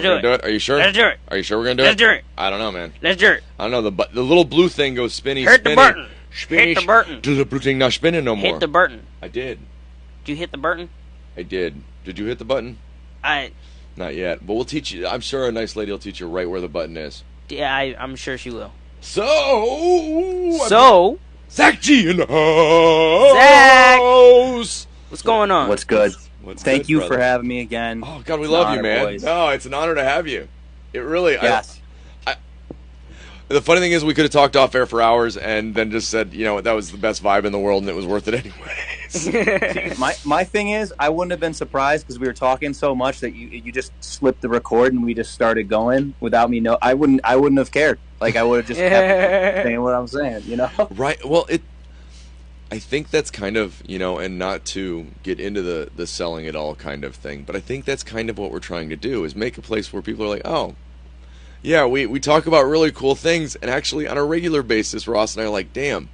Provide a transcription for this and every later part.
Let's do it. Are you sure? Let's do it. Are you sure we're gonna do Let's it? do it. I don't know, man. Let's do it. I don't know. The little blue thing goes spinny, Hit spinny. the button. Spinny, Hit the button. The blue thing not spinning no more. Hit the button. I did. Did you hit the button? I did. Did you hit the button? Not yet. But we'll teach you. I'm sure a nice lady will teach you right where the button is. Yeah, I'm sure she will. So. Zak G in the house. Zach! What's going on? What's good? Thank you brother? for having me again. Oh, God, we love you, man. Boys. No, it's an honor to have you. It really Yes. The funny thing is we could have talked off air for hours and then just said, that was the best vibe in the world and it was worth it anyways. my thing is, I wouldn't have been surprised because we were talking so much that you just slipped the record and we just started going without me. I wouldn't have cared. Like I would have just kept saying what I'm saying. Right. Well, I think that's kind of, and not to get into the selling it all kind of thing, but I think that's kind of what we're trying to do is make a place where people are like, oh, yeah, we talk about really cool things, and actually on a regular basis, Ross and I are like, damn,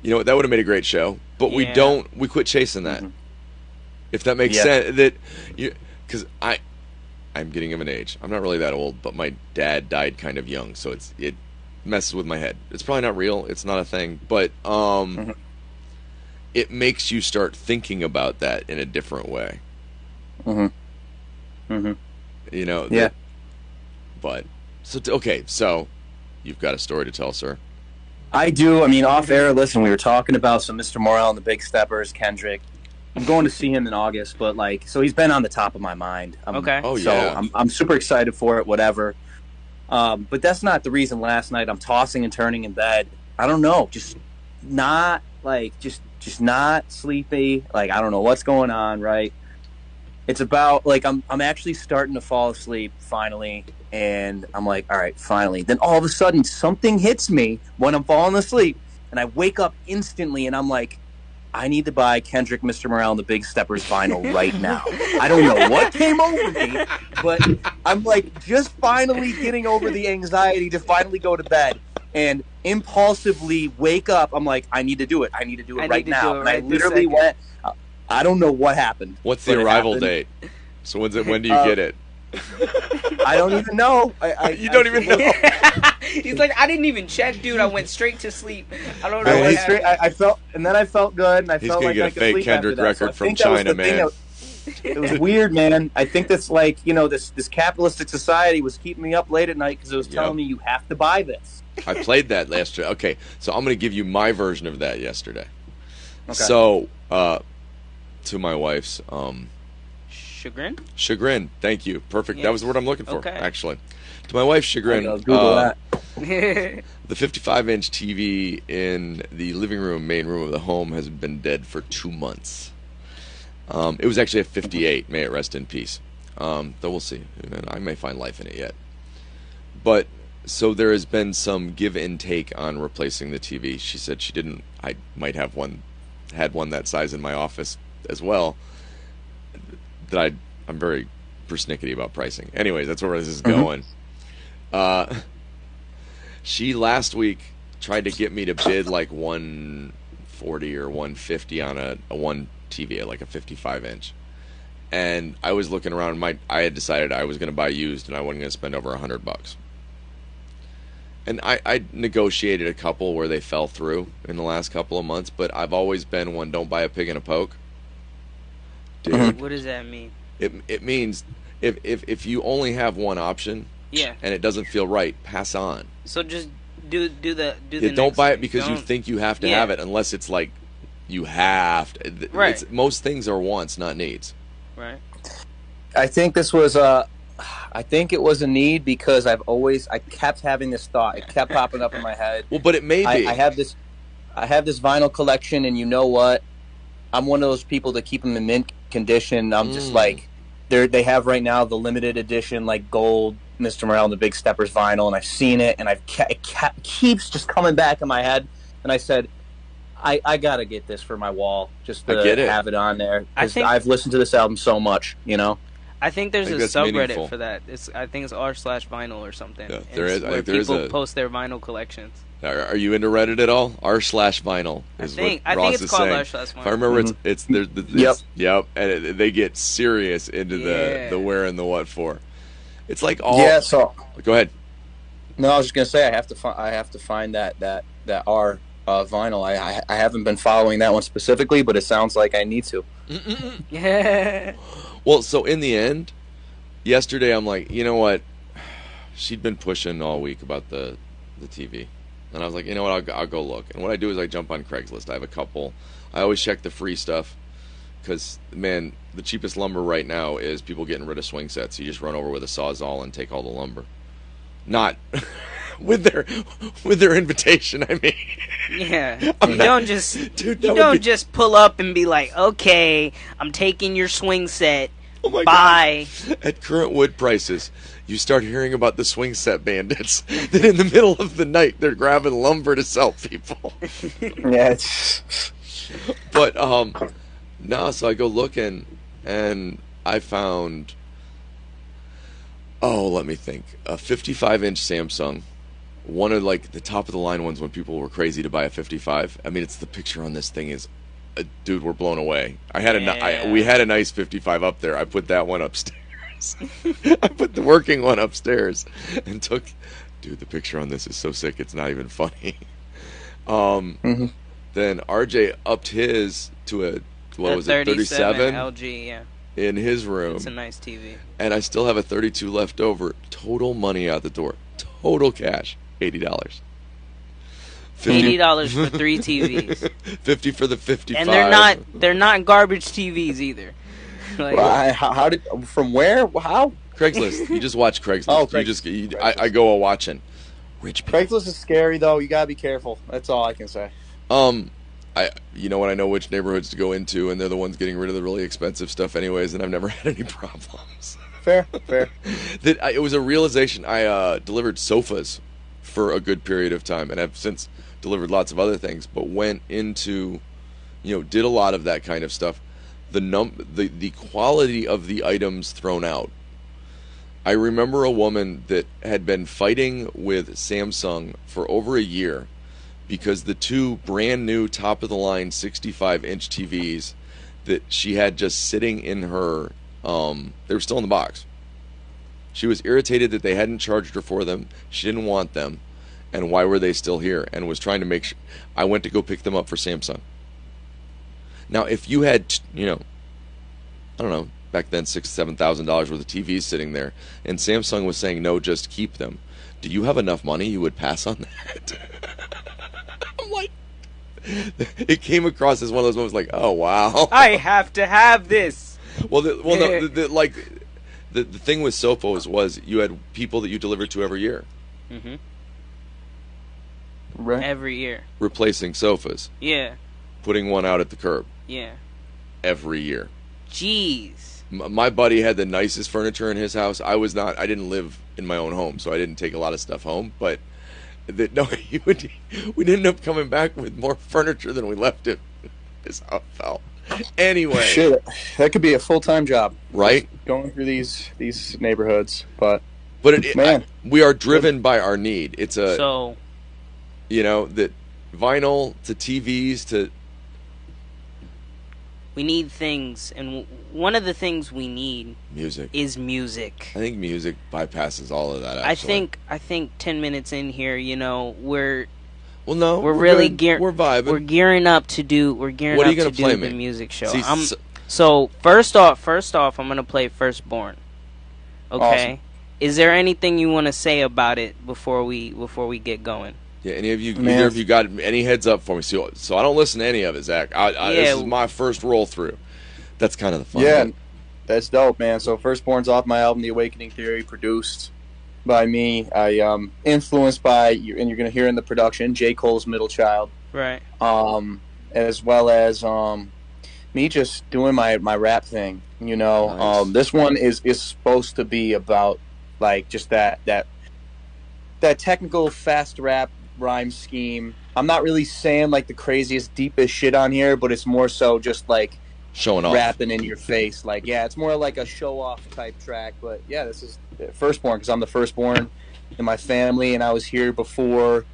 that would have made a great show, but we quit chasing that. Mm-hmm. If that makes sense, because I'm getting of an age. I'm not really that old, but my dad died kind of young, so it messes with my head. It's probably not real. It's not a thing, but it makes you start thinking about that in a different way. Mm-hmm. Mm-hmm. Yeah. But so you've got a story to tell, sir. I do. I mean, off air. Listen, we were talking about some Mr. Morrell and the Big Steppers, Kendrick. I'm going to see him in August, but so he's been on the top of my mind. Okay. Oh so yeah. I'm super excited for it. Whatever. But that's not the reason. Last night I'm tossing and turning in bed. I don't know, just not just not sleepy. I don't know what's going on. Right. It's about I'm actually starting to fall asleep finally. And I'm like, all right, finally. Then all of a sudden, something hits me when I'm falling asleep, and I wake up instantly, and I'm like, I need to buy Kendrick, Mr. Morrell, and the Big Steppers vinyl right now. I don't know what came over me, but I'm just finally getting over the anxiety to finally go to bed and impulsively wake up. I'm like, I need to do it. I need to do it right now. And I literally went. I don't know what happened. What's the arrival date? So when do you get it? I don't even know. You don't even know. He's like, I didn't even check, dude. I went straight to sleep. I don't know. I felt good, and I felt like I could sleep Kendrick after that. record from China, man. It was weird, man. I think that's this capitalistic society was keeping me up late at night because it was telling me you have to buy this. I played that last year. Okay, so I'm going to give you my version of that yesterday. Okay. So, to my wife's chagrin. Thank you. Perfect. Yes. That was the word I'm looking for, Okay. actually. To my wife's chagrin, Google that. the 55-inch TV in the main room of the home, has been dead for 2 months. It was actually a 58. May it rest in peace. Though we'll see. I may find life in it yet. But so there has been some give and take on replacing the TV. She said she didn't. I might have had one that size in my office as well. That I'm very persnickety about pricing. Anyways, that's where this is going. She last week tried to get me to bid $140 or $150 on a one TV, like a 55-inch. And I was looking around. I had decided I was going to buy used, and I wasn't going to spend over $100. And I negotiated a couple where they fell through in the last couple of months, but I've always been one, don't buy a pig in a poke. Dude, what does that mean? It means if you only have one option, and it doesn't feel right, pass on. So just do the don't buy it because you think you have to have it, unless it's like you have to. Right. Most things are wants, not needs. Right. I think this was I think it was a need because I kept having this thought. It kept popping up in my head. Well, but it may be. I have this vinyl collection, and you know what? I'm one of those people that keep them in mint condition. I'm just they have right now the limited edition gold Mr. Morrell and the Big Steppers vinyl, and I've seen it, and it keeps just coming back in my head. And I said, I gotta get this for my wall just to have it on there. I've listened to this album so much, I think there's a subreddit for that. I think it's r/vinyl or something. Yeah, there is. Where people post their vinyl collections. Are you into Reddit at all? r/vinyl is what Ross is saying. I think it's called r/vinyl. If I remember, it's yep, and they get serious into the where and the what for. It's like all. Yeah. So go ahead. No, I was just gonna say I have to find that R vinyl. I haven't been following that one specifically, but it sounds like I need to. Yeah. Well, so in the end, yesterday I'm like, you know what? She'd been pushing all week about the TV, and I was like, you know what? I'll go look. And what I do is I jump on Craigslist. I have a couple. I always check the free stuff because, man, the cheapest lumber right now is people getting rid of swing sets. You just run over with a Sawzall and take all the lumber. Not with their invitation. I mean, yeah. You don't just pull up and be like, okay, I'm taking your swing set. Oh my Bye. God. At current wood prices, you start hearing about the swing set bandits that in the middle of the night they're grabbing lumber to sell people. Yeah. But no. So I go looking, and I found. Oh, let me think. A 55-inch Samsung. One of, like, the top-of-the-line ones when people were crazy to buy a 55. I mean, it's the picture on this thing is... dude, we're blown away. We had a nice 55 up there. I put that one upstairs. I put the working one upstairs. And took... Dude, the picture on this is so sick, it's not even funny. Then RJ upped his to a... What was it? 37? LG, yeah. In his room. It's a nice TV. And I still have a 32 left over. Total money out the door. Total cash. $80. $80 for 3 TVs. 50 for the 55. And they're not garbage TVs either. Like, well, how did from where? How? Craigslist. You just watch Craigslist. Oh, Craigslist. I go a watching. Rich people. Craigslist is scary though. You gotta be careful. That's all I can say. You know what? I know which neighborhoods to go into, and they're the ones getting rid of the really expensive stuff, anyways. And I've never had any problems. Fair. It was a realization. I delivered sofas for a good period of time, and I've since delivered lots of other things. But went into, did a lot of that kind of stuff. The quality of the items thrown out. I remember a woman that had been fighting with Samsung for over a year because the two brand new top-of-the-line 65-inch TVs that she had just sitting in her, they were still in the box. She was irritated that they hadn't charged her for them. She didn't want them. And why were they still here? And was trying to make sure. I went to go pick them up for Samsung. Now, if you had, I don't know, back then $6,000-7,000 worth of TVs sitting there, and Samsung was saying, no, just keep them. Do you have enough money you would pass on that? I'm like, it came across as one of those moments like, oh, wow. I have to have this. Well, the thing with Sofos was you had people that you delivered to every year. Mm-hmm. Right. Every year. Replacing sofas. Yeah. Putting one out at the curb. Yeah. Every year. Jeez. My buddy had the nicest furniture in his house. I didn't live in my own home, so I didn't take a lot of stuff home. But we'd end up coming back with more furniture than we left it. Is how it felt. Anyway. Shit, that could be a full-time job. Right? Going through these neighborhoods. But we are driven by our need. It's that vinyl to TVs to... We need things, and one of the things we need is music. I think music bypasses all of that, actually. I think 10 minutes in here, we're vibing. We're gearing up to do the music show. So first off, I'm going to play Firstborn. Okay? Awesome. Is there anything you want to say about it before we get going? Yeah, either of you got any heads up for me? So I don't listen to any of it, Zach. This is my first roll through. That's kind of the fun. Yeah, that's dope, man. So Firstborn's off my album, The Awakening Theory, produced by me. I influenced by, and you're going to hear in the production, J. Cole's Middle Child. Right. As well as me just doing my rap thing. Nice. This one is supposed to be about like just that technical fast rap rhyme scheme. I'm not really saying like the craziest, deepest shit on here, but it's more so just like showing off, rapping in your face. Like, yeah, it's more like a show off type track. But yeah, this is Firstborn because I'm the firstborn in my family, and I was here before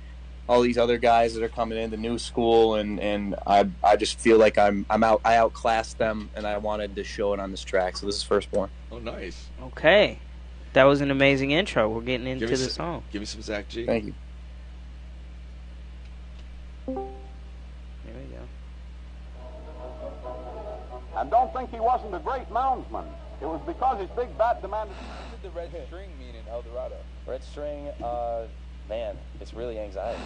all these other guys that are coming into new school, and I just feel like I outclassed them, and I wanted to show it on this track. So this is Firstborn. Oh, nice. Okay. That was an amazing intro. We're getting into the song. Give me some Zak G. Thank you. There we go. And don't think he wasn't a great moundsman. It was because his big bat demanded... What did the red string mean in El Dorado? Red string, man, it's really anxiety.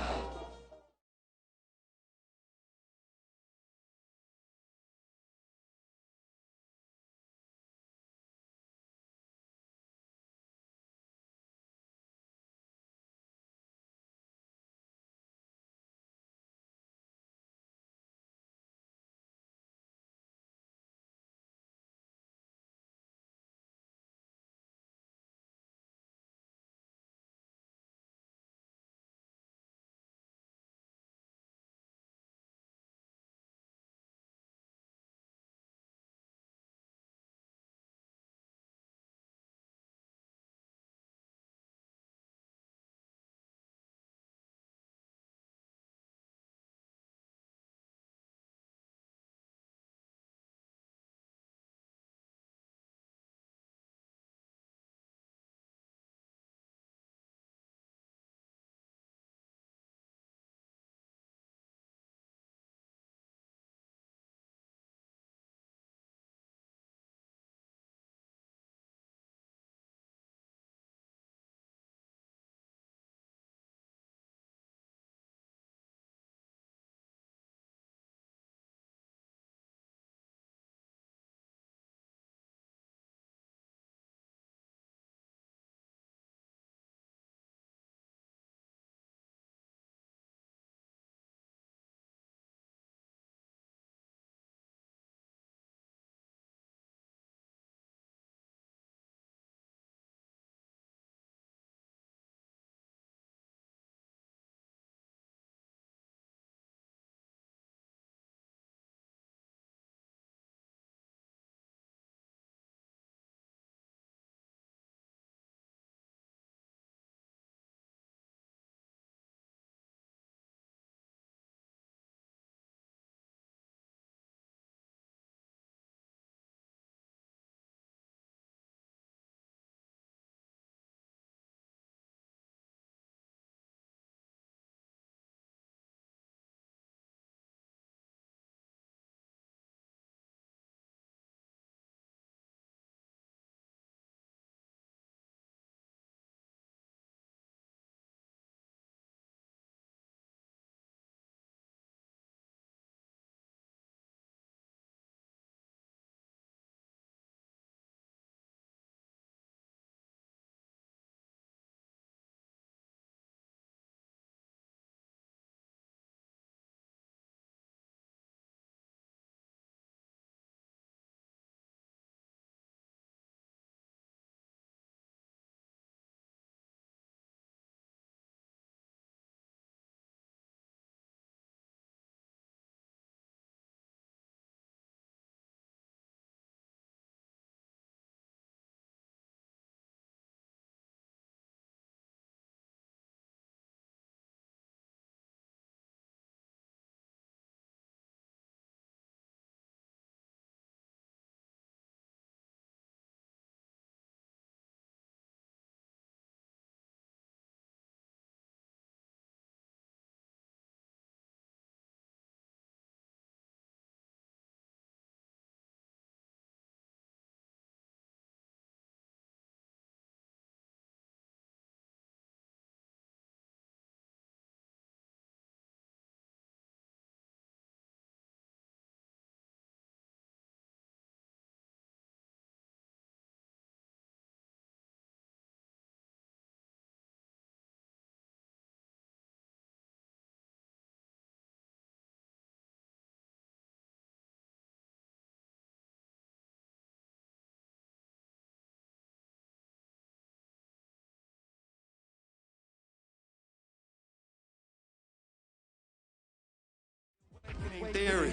Theory.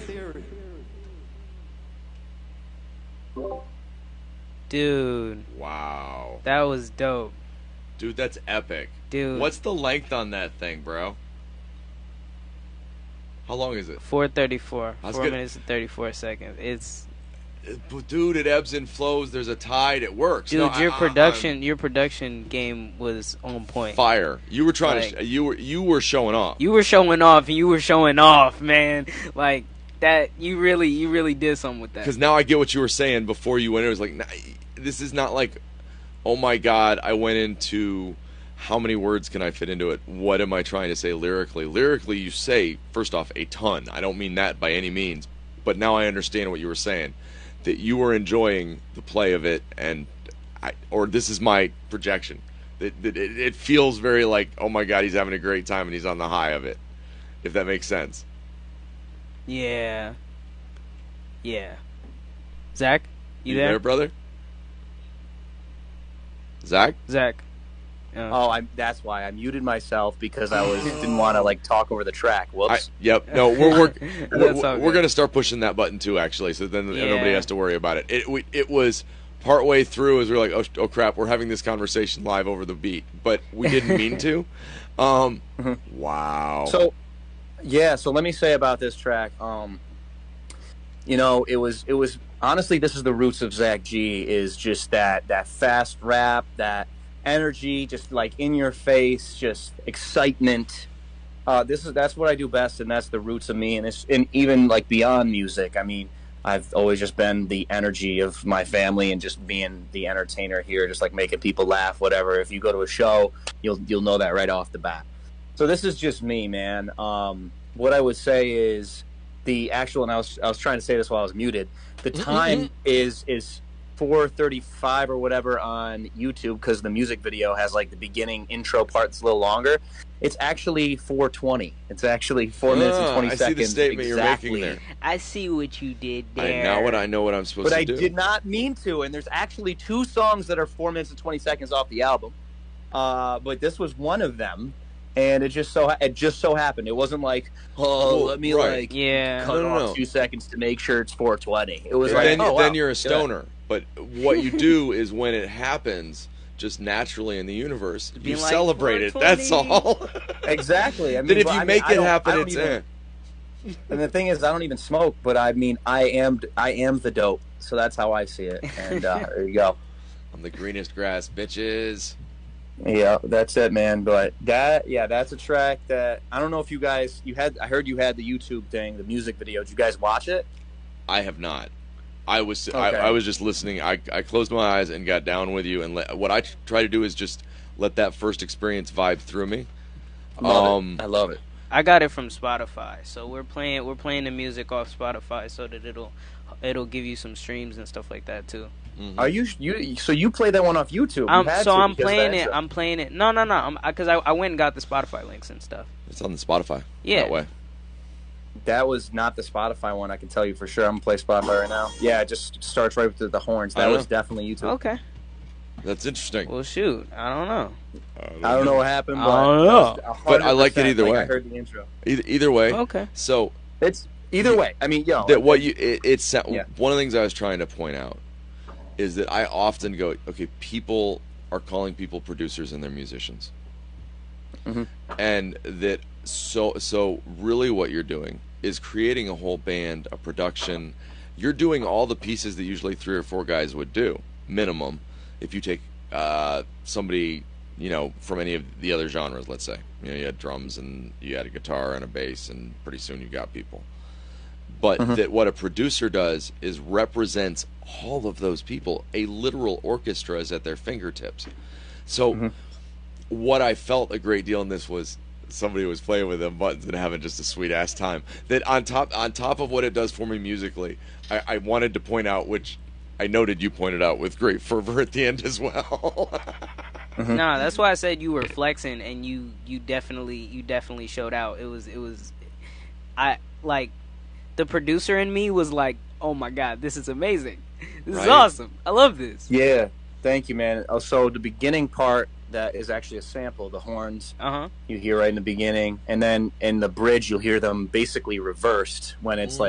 Dude. Wow. That was dope. Dude, that's epic. Dude. What's the length on that thing, bro? How long is it? 4:34. 4 minutes and 34 seconds. dude, it ebbs and flows. There's a tide. It works. Dude, your production game was on point. Fire. You were trying to. You were showing off. You were showing off, and you were showing off, man. Like that. You really did something with that. Because now I get what you were saying before you went. It was like, this is not like, oh my God, I went into. How many words can I fit into it? What am I trying to say lyrically? Lyrically, you say, first off, a ton. I don't mean that by any means. But now I understand what you were saying. That you were enjoying the play of it. Or this is my projection. That it feels very like, oh my God, he's having a great time and he's on the high of it. If that makes sense. Yeah. Yeah. Zach, you there, brother? Zach? That's why I muted myself because I didn't want to talk over the track. Whoops. Yep. No, we're gonna start pushing that button too, actually, so then nobody has to worry about it. It was partway through as we were like, oh crap, we're having this conversation live over the beat, but we didn't mean to. Wow. So let me say about this track. It was honestly, this is the roots of Zak G. Is just that fast rap, that energy, just in your face, just excitement. That's what I do best, and that's the roots of me. And even beyond music, I mean, I've always just been the energy of my family and just being the entertainer here, just making people laugh, whatever. If you go to a show, you'll know that right off the bat. So this is just me, man. What I would say is the actual, and I was trying to say this while I was muted. The time is 4:35 or whatever on YouTube because the music video has the beginning intro part that's a little longer. It's actually 4:20. It's actually 4 minutes and 20 seconds. I see the statement exactly. You're making there. I see what you did there. I know what I'm supposed to do. But I did not mean to, and there's actually 2 songs that are 4 minutes and 20 seconds off the album. But this was one of them, and it just so happened. It wasn't let me cut off 2 seconds to make sure it's 4:20. It was then you're a stoner. But what you do is when it happens, just naturally in the universe, you celebrate it. That's all. Exactly. I mean, then if you make it happen, it's And the thing is, I don't even smoke, but I mean, I am the dope. So that's how I see it. And there you go. I'm the greenest grass, bitches. Yeah, that's it, man. But that's a track that I don't know if you guys I heard you had the YouTube thing, the music video. Did you guys watch it? I have not. I was just listening. I closed my eyes and got down with you. And what I try to do is just let that first experience vibe through me. I love it. I got it from Spotify, so we're playing the music off Spotify so that it'll give you some streams and stuff like that too. Mm-hmm. Are you so you play that one off YouTube? I'm playing it. I'm playing it. No, because I went and got the Spotify links and stuff. It's on the Spotify. Yeah. That way. That was not the Spotify one, I can tell you for sure. I'm going to play Spotify right now. Yeah, it just starts right with the horns. That was definitely YouTube. Okay. That's interesting. Well, shoot. I don't know. I don't know what happened, but I don't know. But I like it either way. I heard the intro. Either way. Okay. So it's either way. I mean, one of the things I was trying to point out is that I often go, okay, people are calling people producers and they're musicians. Mm-hmm. And that so really what you're doing is creating a whole band, a production. You're doing all the pieces that usually 3 or 4 guys would do, minimum, if you take somebody, from any of the other genres, let's say. You had drums and you had a guitar and a bass, and pretty soon you got people. But that what a producer does is represents all of those people. A literal orchestra is at their fingertips. So what I felt a great deal in this was somebody was playing with them buttons and having just a sweet ass time. That on top of what it does for me musically, I wanted to point out, which I noted you pointed out with great fervor at the end as well. Nah, that's why I said you were flexing, and you definitely showed out. It was the producer in me was like, oh my God, this is amazing. This is awesome. I love this. Yeah, thank you, man. So the beginning part, that is actually a sample, the horns you hear right in the beginning, and then in the bridge you'll hear them basically reversed when it's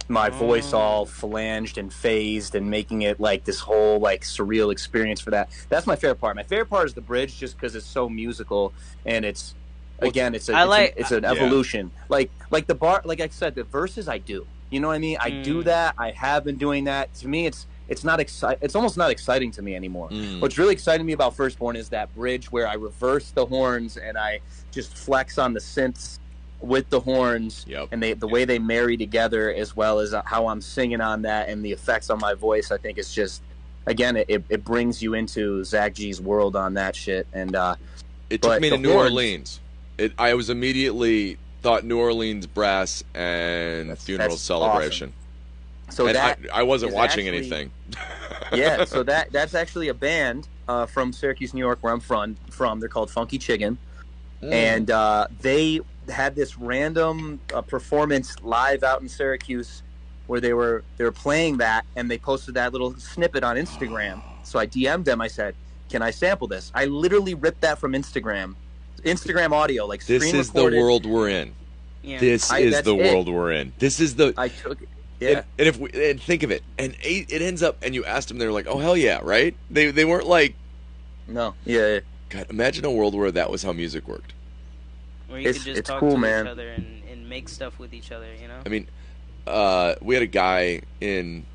my voice all phalanged and phased and making it this whole surreal experience for that. That's my favorite part. My favorite part is the bridge, just because it's so musical and it's an evolution. Like the bar, like I said, the verses I do. You know what I mean? I do that. I have been doing that. To me, it's not exciting. It's almost not exciting to me anymore. What's really exciting to me about Firstborn is that bridge where I reverse the horns and I just flex on the synths with the horns, and the way they marry together, as well as how I'm singing on that and the effects on my voice. I think it's just, again, it brings you into Zak G's world on that shit. And it took me to New Orleans. I was immediately thought New Orleans brass and funeral celebration. Awesome. So and I wasn't watching anything. Yeah, so that's actually a band from Syracuse, New York, where I'm from. They're called Funky Chicken, and they had this random performance live out in Syracuse where they were playing that, and they posted that little snippet on Instagram. So I DM'd them. I said, "Can I sample this?" I literally ripped that from Instagram audio, like this screen is recorded. The world we're in. Yeah. This is the world we're in. This is the. I took it. Yeah. And think of it, and it ends up, and you asked them, they're like, "Oh hell yeah, right?" They weren't like, "No, yeah." God, imagine a world where that was how music worked. Where you could just talk to each other and make stuff with each other, you know? I mean, we had a guy in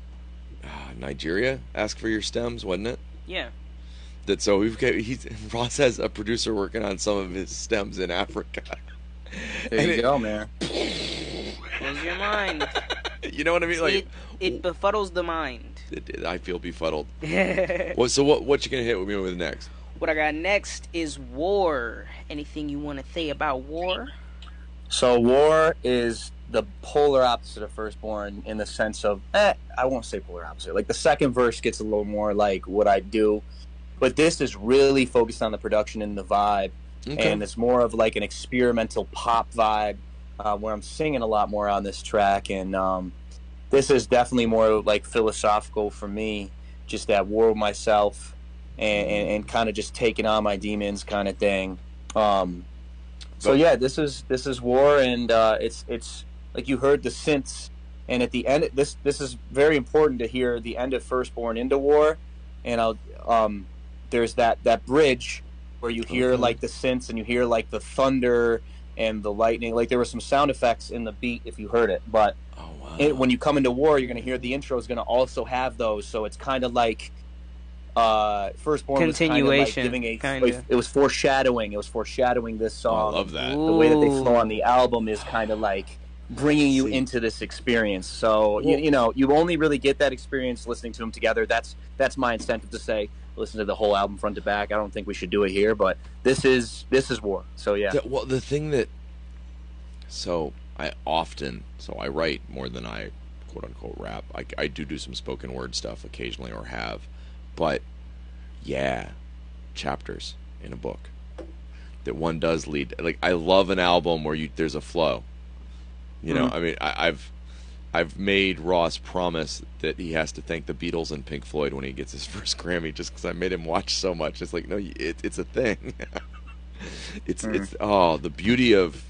Nigeria ask for your stems, wasn't it? Yeah. So Ross has a producer working on some of his stems in Africa. There you go, man. Blows your mind. You know what I mean? Like it befuddles the mind. I feel befuddled. So what you gonna hit me with next? What I got next is War. Anything you want to say about War? So War is the polar opposite of Firstborn in the sense of, I won't say polar opposite. Like the second verse gets a little more like what I do, but this is really focused on the production and the vibe, and it's more of like an experimental pop vibe where I'm singing a lot more on this track, and this is definitely more like philosophical for me, just at war with myself. And kind of just taking on my demons kind of thing. So yeah, this is War, and it's like you heard the synths, and at the end, this is very important to hear the end of Firstborn into War, and there's that bridge where you hear like the synths and you hear like the thunder and the lightning. Like there were some sound effects in the beat if you heard it, but when you come into War, you're going to hear the intro is going to also have those. So it's kind of like. Firstborn continuation, was kind of like it was foreshadowing. It was foreshadowing this song. I love that. The way that they flow on the album is kind of like bringing you into this experience. So you know, you only really get that experience listening to them together. That's my incentive to say listen to the whole album front to back. I don't think we should do it here, but this is War. So yeah. The thing that I write more than I quote unquote rap. I do some spoken word stuff occasionally, or have. But, yeah, chapters in a book that one does lead. Like, I love an album where there's a flow. You know, I mean, I've made Ross promise that he has to thank the Beatles and Pink Floyd when he gets his first Grammy, just because I made him watch so much. It's like, no, it's a thing. It's the beauty of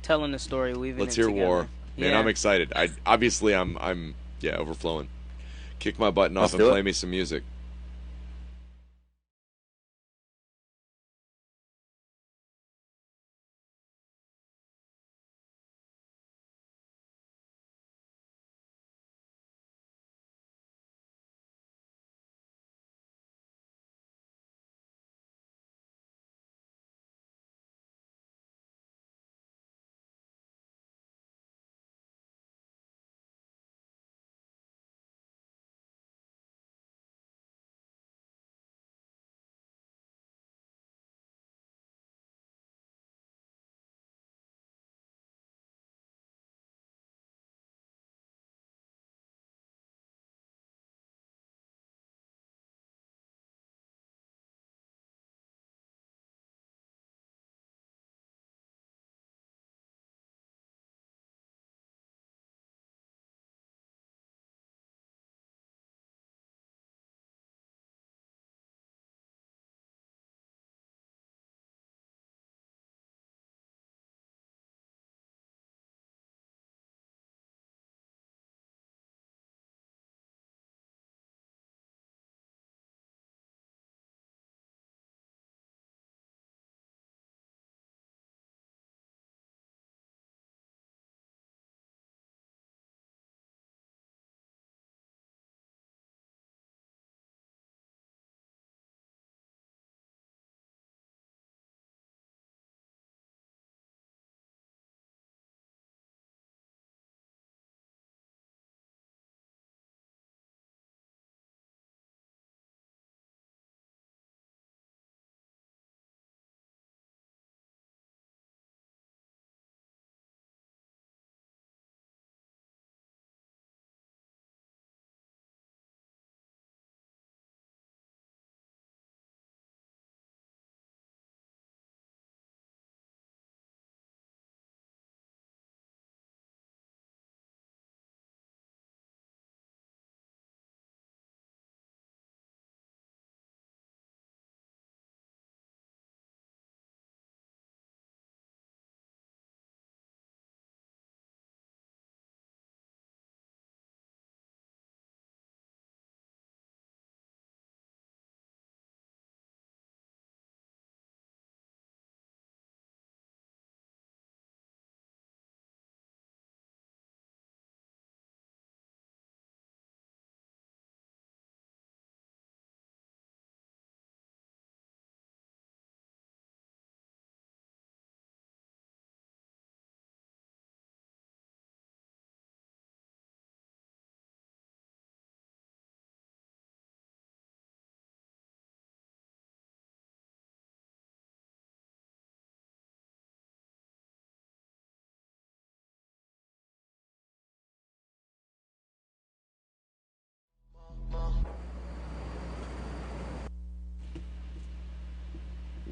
telling the story, weaving Let's it hear together. War. Man, I'm excited. I'm overflowing. Kick my button off and play me some music.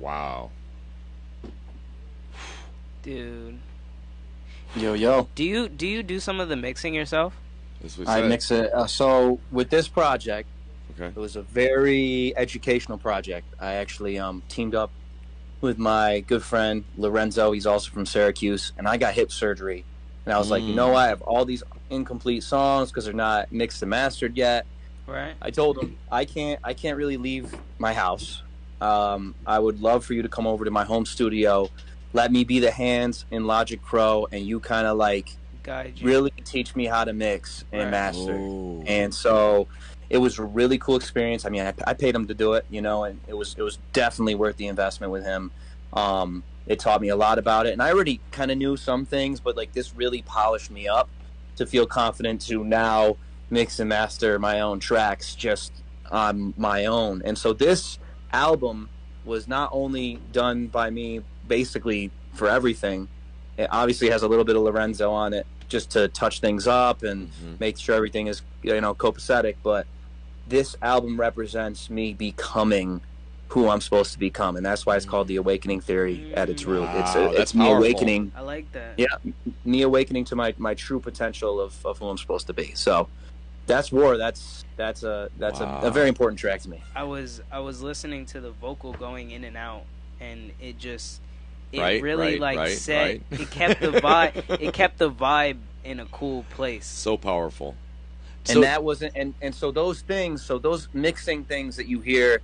Wow. Dude. Yo. Do you do some of the mixing yourself? I mix it. So with this project, it was a very educational project. I actually teamed up with my good friend Lorenzo. He's also from Syracuse, and I got hip surgery. And I was like, you know what? I have all these incomplete songs because they're not mixed and mastered yet. Right. I told him I can't really leave my house. I would love for you to come over to my home studio. Let me be the hands in Logic Pro, and you kind of like really teach me how to mix and master. Ooh. And so it was a really cool experience. I mean, I paid him to do it, you know, and it was definitely worth the investment with him. It taught me a lot about it, and I already kind of knew some things, but like this really polished me up to feel confident to now mix and master my own tracks just on my own. And so this album was not only done by me basically for everything. It obviously has a little bit of Lorenzo on it just to touch things up and make sure everything is, you know, copacetic, but this album represents me becoming who I'm supposed to become, and that's why it's called the Awakening Theory at its root. It's me awakening. I like that. Yeah, me awakening to my true potential of who I'm supposed to be. So that's War. That's a very important track to me. I was listening to the vocal going in and out, and it just it kept the vibe. It kept the vibe in a cool place. So powerful. And that wasn't and so those mixing things that you hear,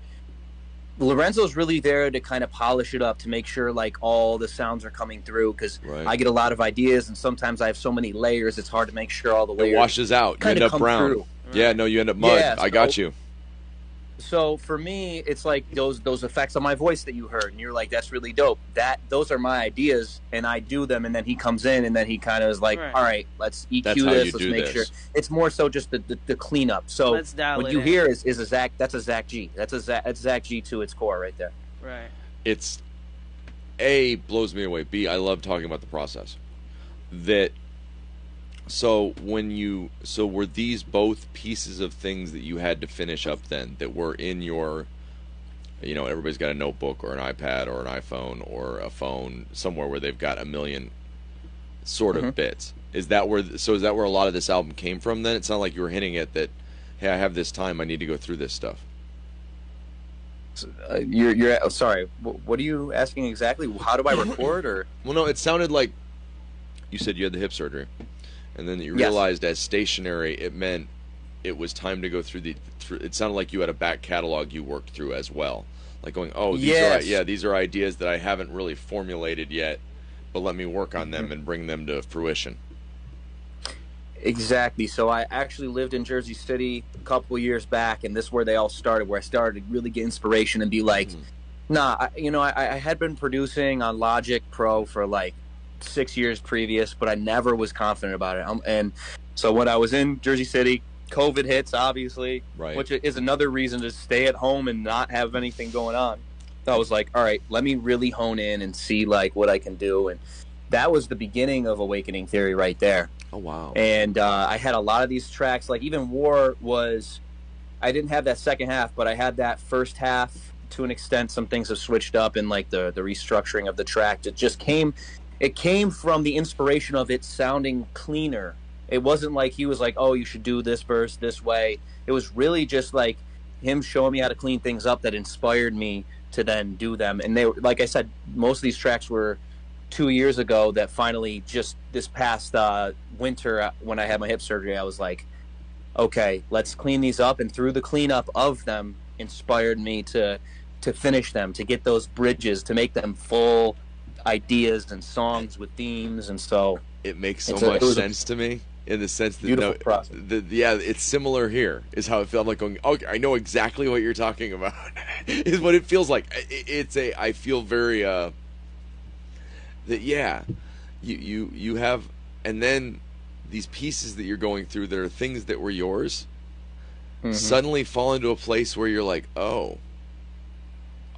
Lorenzo's really there to kind of polish it up to make sure like all the sounds are coming through, because I get a lot of ideas and sometimes I have so many layers it's hard to make sure all the layers it washes out. You end up brown. Through. Yeah, no, you end up mud. Yeah, I got you. So for me, it's like those effects on my voice that you heard, and you're like, that's really dope. Those are my ideas, and I do them, and then he comes in, and then he kind of is like, all right, let's EQ this, let's make sure. It's more so just the cleanup. So what you hear is a Zak. That's a Zak G. That's Zak G to its core right there. Right. It's A, blows me away. B, I love talking about the process. So were these both pieces of things that you had to finish up then that were in your, you know, everybody's got a notebook or an iPad or an iPhone or a phone somewhere where they've got a million sort of bits. Is that where a lot of this album came from then? It sounded like you were hinting at that, hey, I have this time, I need to go through this stuff. You're sorry, what are you asking exactly? How do I record? Or well, no, it sounded like you said you had the hip surgery. And then you realized as stationary, it meant it was time to go through it sounded like you had a back catalog you worked through as well. Like going, these are ideas that I haven't really formulated yet, but let me work on them and bring them to fruition. Exactly. So I actually lived in Jersey City a couple years back, and this is where they all started, where I started to really get inspiration and be like, I had been producing on Logic Pro for like 6 years previous, but I never was confident about it. And so when I was in Jersey City, COVID hits, obviously, which is another reason to stay at home and not have anything going on. So I was like, all right, let me really hone in and see like what I can do. And that was the beginning of Awakening Theory right there. Oh, wow. And I had a lot of these tracks, like even War I didn't have that second half, but I had that first half to an extent. Some things have switched up in like the restructuring of the track. It came from the inspiration of it sounding cleaner. It wasn't like he was like, oh, you should do this verse this way. It was really just like him showing me how to clean things up that inspired me to then do them. And they were, like I said, most of these tracks were 2 years ago that finally just this past winter when I had my hip surgery, I was like, okay, let's clean these up. And through the cleanup of them inspired me to finish them, to get those bridges, to make them full ideas and songs with themes. And so it makes so much sense to me in the sense that it's similar here is how it felt. I'm like going, okay, I know exactly what you're talking about is what it feels like. I feel very you have, and then these pieces that you're going through that are things that were yours suddenly fall into a place where you're like, oh,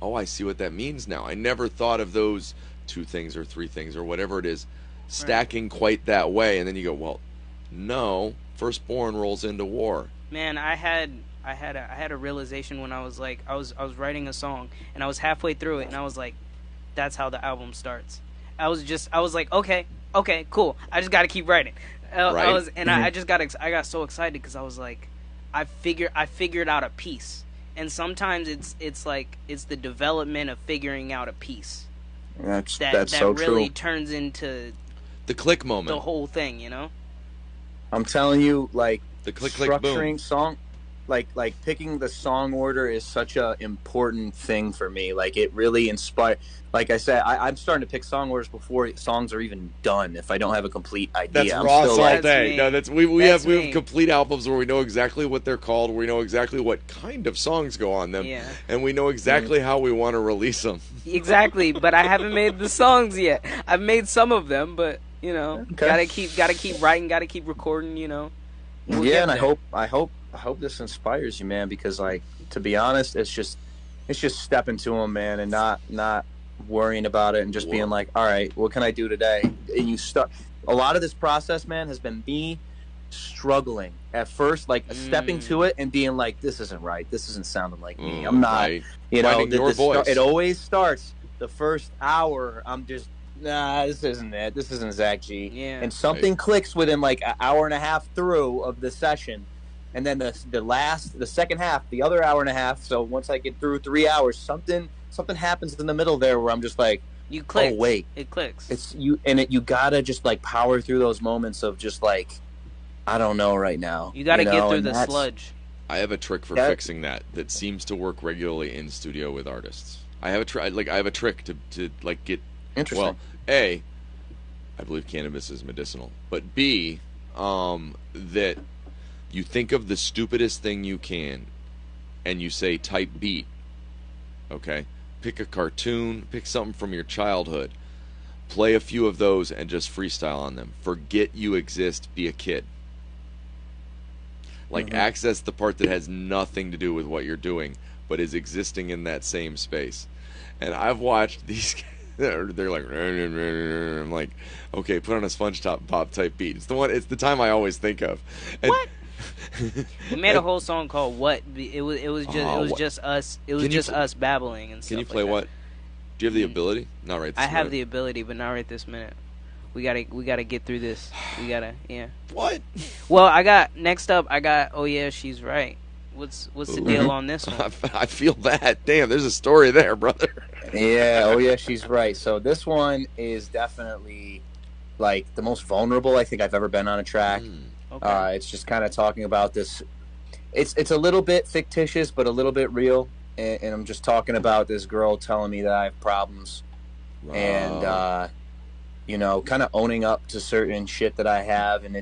I see what that means now. I never thought of those 2 things or 3 things or whatever it is stacking quite that way. And then you go, well, no, Firstborn rolls into War. Man, I had I had a realization when I was like I was writing a song and I was halfway through it and I was like, that's how the album starts. I was like, okay, cool. I just got to keep writing. Right. I just I got so excited because I was like, I figured out a piece. And sometimes it's like it's the development of figuring out a piece. That's that so really true. Turns into the click moment. The whole thing, you know? I'm telling you, like, the click structuring boom. song, like picking the song order is such a important thing for me. Like, it really inspires. Like I said, I'm starting to pick song orders before songs are even done. If I don't have a complete idea, that's Ross all like, day. No, we have complete albums where we know exactly what they're called. We know exactly what kind of songs go on them, and we know exactly how we want to release them. Exactly, but I haven't made the songs yet. I've made some of them, but you know, gotta keep writing, gotta keep recording. You know. And I hope this inspires you, man. Because, like, to be honest, it's just stepping to them, man, and not worrying about it and just being like, all right, what can I do today? And you start. A lot of this process, man, has been me struggling at first, like stepping to it and being like, this isn't right. This isn't sounding like me. I'm not, right. You know, Finding your voice. It always starts the first hour. I'm just, nah, this isn't it. This isn't Zak G. Yeah. And something clicks within like an hour and a half through of the session. And then the second half, the other hour and a half. So once I get through 3 hours, something happens in the middle there where I'm just like, you click. Oh wait, it clicks. It's you, and you gotta just like power through those moments of just like, I don't know right now. You gotta get through the sludge. I have a trick for fixing that seems to work regularly in studio with artists. I have a trick to like get interesting. Well, A, I believe cannabis is medicinal, but B, that you think of the stupidest thing you can, and you say type beat. Okay, pick a cartoon, pick something from your childhood, play a few of those, and just freestyle on them. Forget you exist. Be a kid. Like, access the part that has nothing to do with what you're doing, but is existing in that same space. And I've watched these guys, they're like, I'm like, okay, put on a SpongeBob type beat. It's the time I always think of. And what? We made a whole song called "What." It was just us babbling and stuff. Can you play What? Do you have the ability? Not right this minute. I have the ability, but not right this minute. We gotta get through this. We gotta, yeah. What? Well, next up. Oh yeah, she's right. What's the deal on this one? I feel that. Damn, there's a story there, brother. Yeah. Oh yeah, she's right. So this one is definitely like the most vulnerable I think I've ever been on a track. Okay. It's just kind of talking about this. It's a little bit fictitious, but a little bit real. And I'm just talking about this girl telling me that I have problems, and you know, kind of owning up to certain shit that I have. And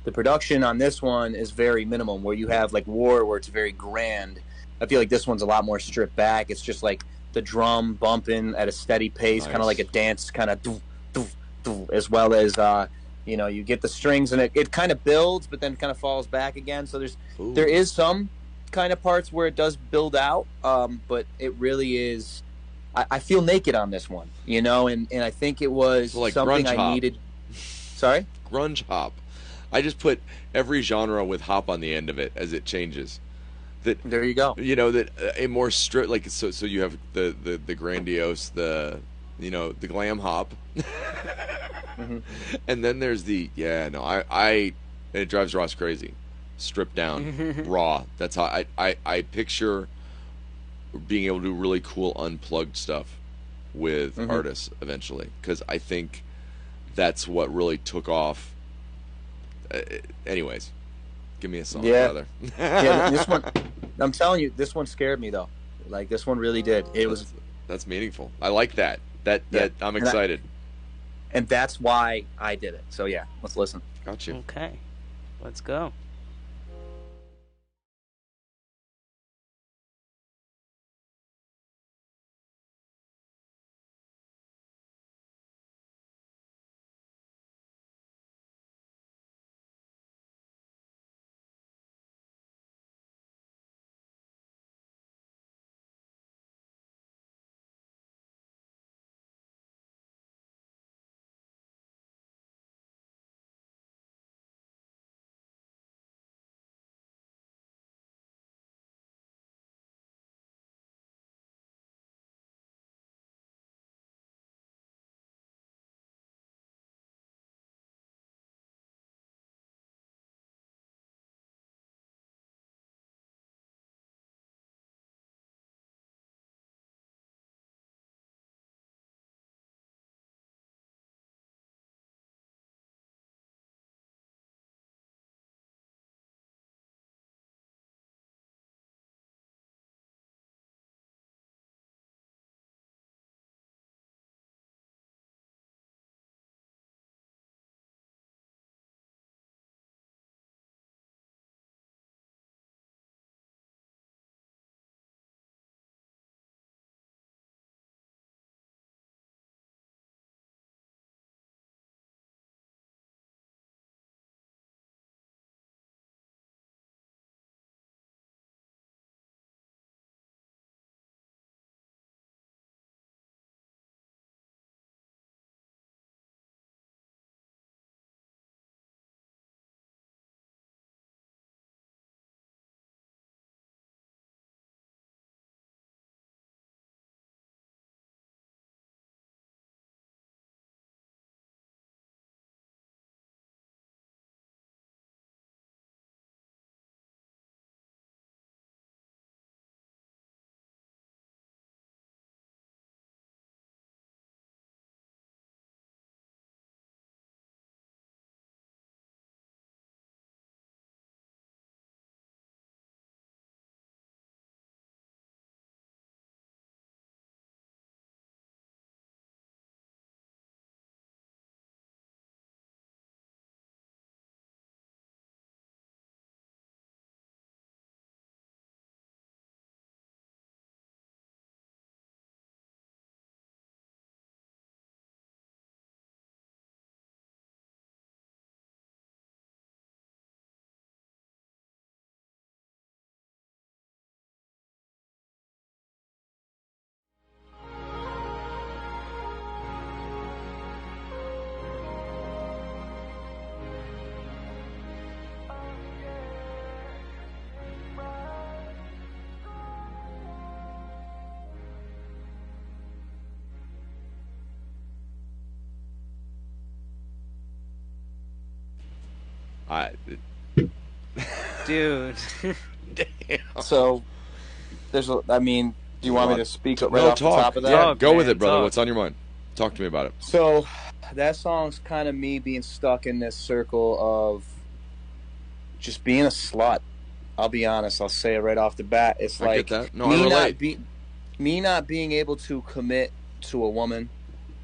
the production on this one is very minimum, where you have like War, where it's very grand. I feel like this one's a lot more stripped back. It's just like the drum bumping at a steady pace, kind of like a dance, kind of doo, doo, doo, as well as you know, you get the strings and it kind of builds, but then kind of falls back again. So there is some kind of parts where it does build out, but it really is. I feel naked on this one, you know, and I think it was like something I hop. needed. Sorry? Grunge hop. I just put every genre with hop on the end of it as it changes. There you go. You know, that a more strict, like, so you have the grandiose, the glam hop. And then there's it drives Ross crazy. Stripped down, raw. That's how I picture being able to do really cool unplugged stuff with artists eventually, because I think that's what really took off. Anyways, give me a song, brother. Yeah, this one, I'm telling you, this one scared me though. Like, this one really did. That's meaningful. I like that. That I'm excited. And that's why I did it. So yeah, let's listen. Got you. Okay, let's go. Dude. Damn. So, do you want me to speak right off the top of that? Yeah, go with it, brother. What's on your mind? Talk to me about it. So, that song's kind of me being stuck in this circle of just being a slut. I'll be honest. I'll say it right off the bat. It's like get that. No, I relate. Me not being able to commit to a woman,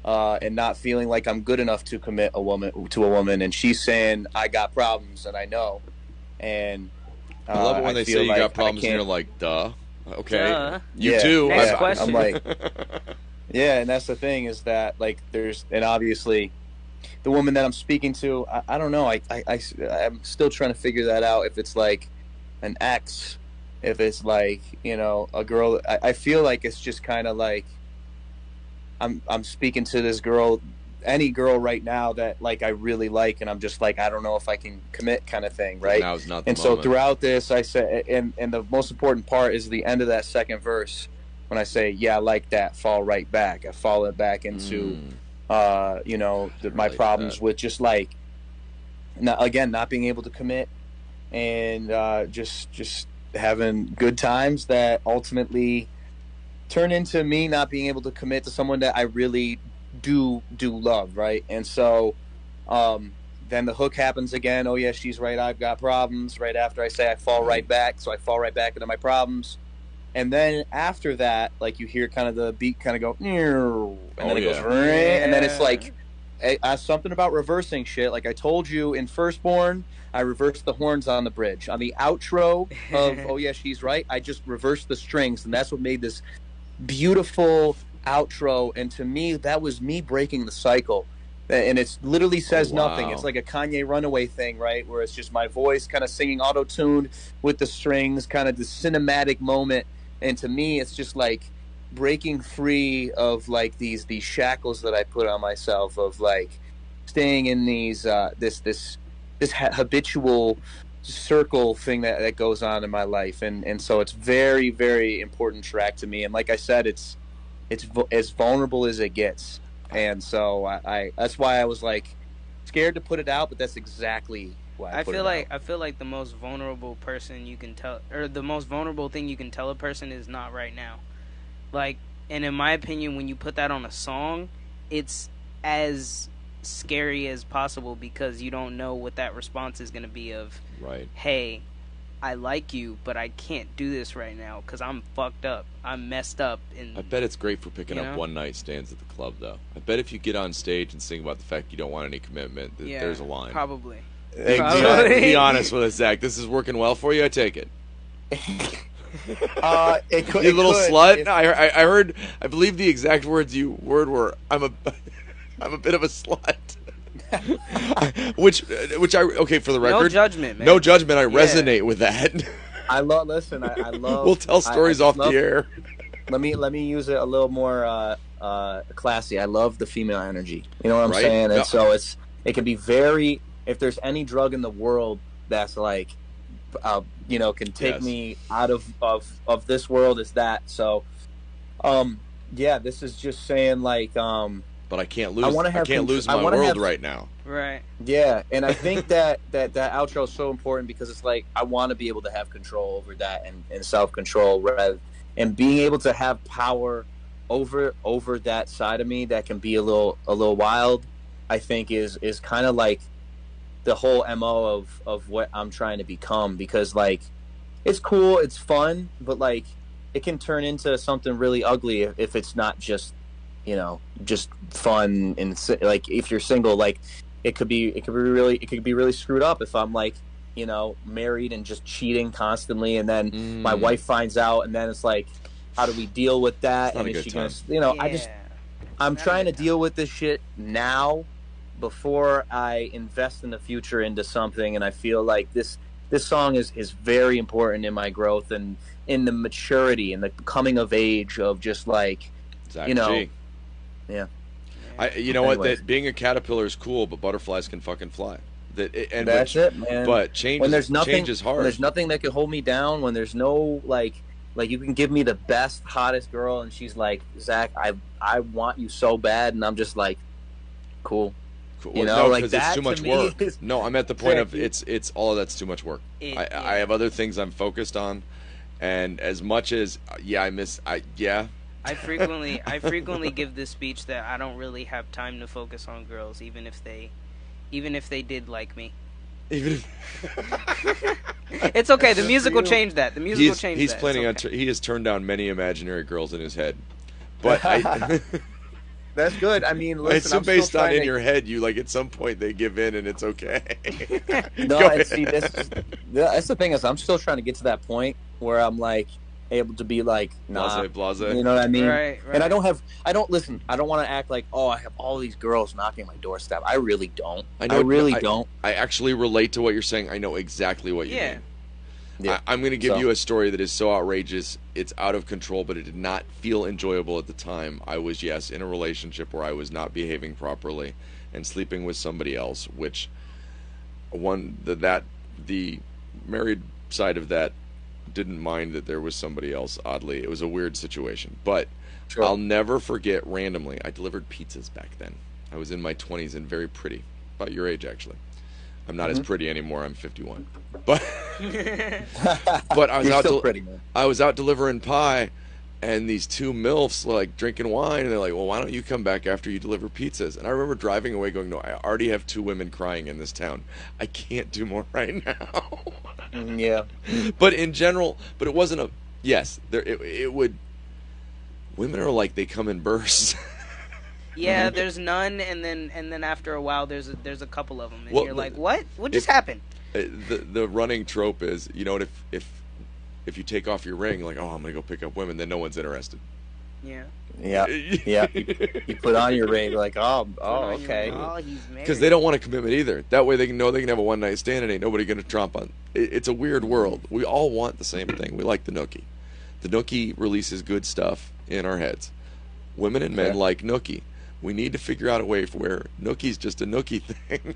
and not feeling like I'm good enough to commit to a woman, and she's saying I got problems, and I know, and I love it when they say you got problems, and you're like, duh, okay, duh. You too. Next question. I'm like, yeah, and that's the thing is that like and obviously, the woman that I'm speaking to, I don't know, I'm still trying to figure that out. If it's like an ex, if it's like a girl, I feel like it's just kind of like. I'm speaking to this girl, any girl right now that like I really like, and I'm just like I don't know if I can commit, kind of thing, right? Now's not the and moment. So throughout this, I say, and the most important part is the end of that second verse when I say, "Yeah, I like that." Fall right back. I fall back into, my problems with just like, not being able to commit, and just having good times that ultimately turn into me not being able to commit to someone that I really do love, right? And so then the hook happens again. Oh yeah, she's right, I've got problems. Right after I say I fall right back, so I fall right back into my problems. And then after that, like you hear kind of the beat kind of go, and then it goes, and then it's like something about reversing shit. Like I told you in Firstborn, I reversed the horns on the bridge. On the outro of Oh Yeah, She's Right, I just reversed the strings, and that's what made this beautiful outro. And to me, that was me breaking the cycle. And it literally says nothing. It's like a Kanye Runaway thing, right? Where it's just my voice kind of singing auto-tuned with the strings, kind of the cinematic moment. And to me, it's just like breaking free of like these shackles that I put on myself of like staying in these this habitual circle thing that goes on in my life, and so it's very, very important track to me. And like I said, it's as vulnerable as it gets, and so I that's why I was like scared to put it out, but that's exactly why I feel like the most vulnerable person you can tell, or the most vulnerable thing you can tell a person is not right now. Like, and in my opinion, when you put that on a song, it's as scary as possible because you don't know what that response is going to be of, right? Hey, I like you, but I can't do this right now because I'm fucked up. I'm messed up. And I bet it's great for picking up one night stands at the club, though. I bet if you get on stage and sing about the fact you don't want any commitment, there's a line. Probably. Exactly. Be honest with us, Zach. This is working well for you. I take it. It could, you little slut. I heard. I believe the exact words you were. I'm a bit of a slut. which I okay for the record. No judgment, man. No judgment. I resonate with that. I love. Listen, I love. We'll tell stories off the air. Let me use it a little more classy. I love the female energy. You know what I'm saying? And so it can be very. If there's any drug in the world that's like, can take me out of this world, is that. So, this is just saying like. But I can't lose. I can't lose my world right now. Right. Yeah, and I think that outro is so important because it's like I want to be able to have control over that and self-control, and being able to have power over that side of me that can be a little wild. I think is kind of like the whole MO of what I'm trying to become, because like it's cool, it's fun, but like it can turn into something really ugly if it's not just just fun. And like if you're single, like it could be really screwed up if I'm like married and just cheating constantly, and then my wife finds out, and then it's like, how do we deal with that? And is she gonna I'm trying to deal with this shit now before I invest in the future into something. And I feel like this song is very important in my growth and in the maturity and the coming of age of just like Zak G. Yeah. That being a caterpillar is cool, but butterflies can fucking fly. That's it, man. But change is hard. When there's nothing that can hold me down, when there's no like you can give me the best, hottest girl, and she's like, Zach, I want you so bad, and I'm just like, cool. You know, no, like because it's too much work. No, I'm at the point of it's all of that's too much work. I have other things I'm focused on, and as much as I frequently give this speech that I don't really have time to focus on girls, even if they did like me. It's okay. The music will change that. He's planning on. He has turned down many imaginary girls in his head, but that's good. I mean, listen, it's so based on in your head. You like at some point they give in and it's okay. No, and see, that's the thing is I'm still trying to get to that point where I'm like able to be like blase. You know what I mean? Right. And I don't want to act like, oh, I have all these girls knocking my doorstep. I really don't. I don't. I actually relate to what you're saying. I know exactly what you mean. Yeah. I'm going to give you a story that is so outrageous, it's out of control, but it did not feel enjoyable at the time. I was, in a relationship where I was not behaving properly and sleeping with somebody else, which the married side of that didn't mind that there was somebody else, oddly. It was a weird situation. But sure. I'll never forget, randomly, I delivered pizzas back then. I was in my 20s and very pretty. About your age, actually. I'm not as pretty anymore. I'm 51. But I was out delivering pie, and these two MILFs like drinking wine, and they're like, well, why don't you come back after you deliver pizzas? And I remember driving away going, no, I already have 2 women crying in this town. I can't do more right now. Yeah. But in general, it wasn't it would, women are like, they come in bursts. Yeah, there's none, and then after a while, there's a couple of them, and you're like, what? What just happened? The running trope is, if you take off your ring, like, oh, I'm gonna go pick up women, then no one's interested. Yeah. Yeah. You put on your ring, like, oh, okay. Oh, he's married. Because they don't want a commitment either. That way, they can know they can have a one night stand, and ain't nobody gonna tromp on. It's a weird world. We all want the same thing. We like the nookie. The nookie releases good stuff in our heads. Women and men like nookie. We need to figure out a way where nookie's just a nookie thing.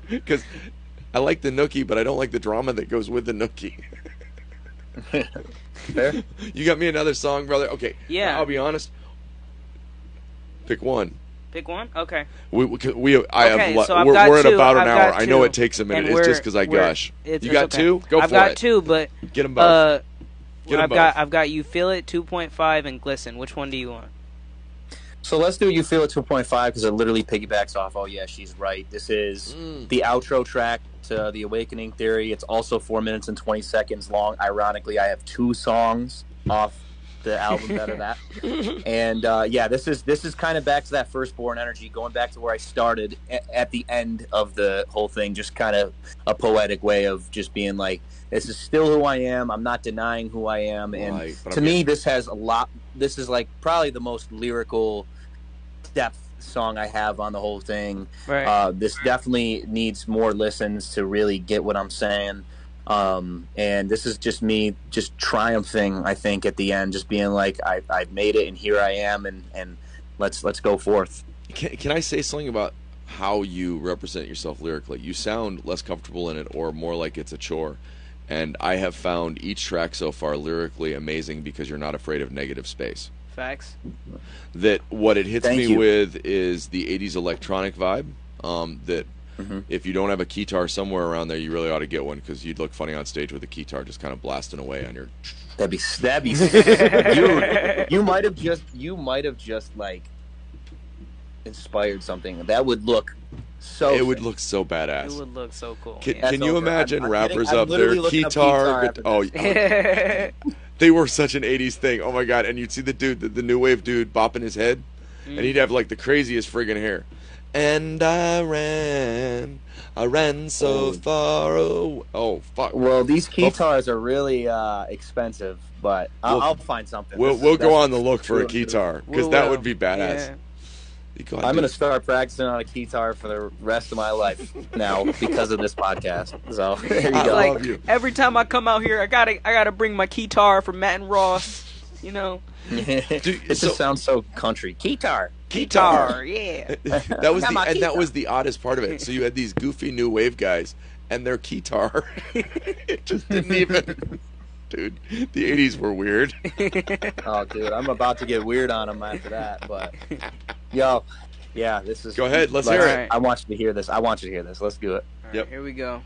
Because I like the nookie, but I don't like the drama that goes with the nookie. Fair. You got me another song, brother? Okay. Yeah. I'll be honest. Pick one. Pick one? Okay. We're at about an hour. I know it takes a minute. It's just because I gush. You got okay. 2? Go for it. I've got 2, but get them both. I've got You Feel It 2.5 and Glisten. Which one do you want? So let's do You Feel It 2.5 because it literally piggybacks off, oh yeah, she's right. This is the outro track to The Awakening Theory. It's also 4 minutes and 20 seconds long. Ironically, I have 2 songs off the album that are that. And this is kind of back to that Firstborn energy, going back to where I started at the end of the whole thing, just kind of a poetic way of just being like, this is still who I am. I'm not denying who I am. And to me, this has a lot. This is like probably the most lyrical depth song I have on the whole thing. Right. This definitely needs more listens to really get what I'm saying. And this is just me just triumphing, I think, at the end, just being like, I've made it and here I am, and let's go forth. Can I say something about how you represent yourself lyrically? You sound less comfortable in it or more like it's a chore. And I have found each track so far lyrically amazing because you're not afraid of negative space. Facts. That what it hits me with is the 80s electronic vibe. That if you don't have a keytar somewhere around there, you really ought to get one because you'd look funny on stage with a keytar just kind of blasting away on your. That'd be you might have just like inspired something that would look. It would look so badass. It would look so cool. Can you imagine rappers up there, guitar? They were such an 80s thing. Oh my god. And you'd see the dude, the new wave dude bopping his head, and he'd have like the craziest friggin' hair. And I ran so far away. Oh fuck. Well, these keytars are really expensive, but I'll find something. We'll go on the look for a keytar because that would be badass. Yeah. I'm going to start practicing on a keytar for the rest of my life now because of this podcast. So there you go. Like, every time I come out here, I gotta bring my keytar from Matt and Ross. You know, it just sounds so country. Keytar, yeah. That was the oddest part of it. So you had these goofy new wave guys and their keytar. It just didn't even. Dude, the 80s were weird. Oh, dude, I'm about to get weird on them after that. But, yo, Yeah, this is. Go ahead, let's hear it. I want you to hear this. Let's do it. All right, here we go.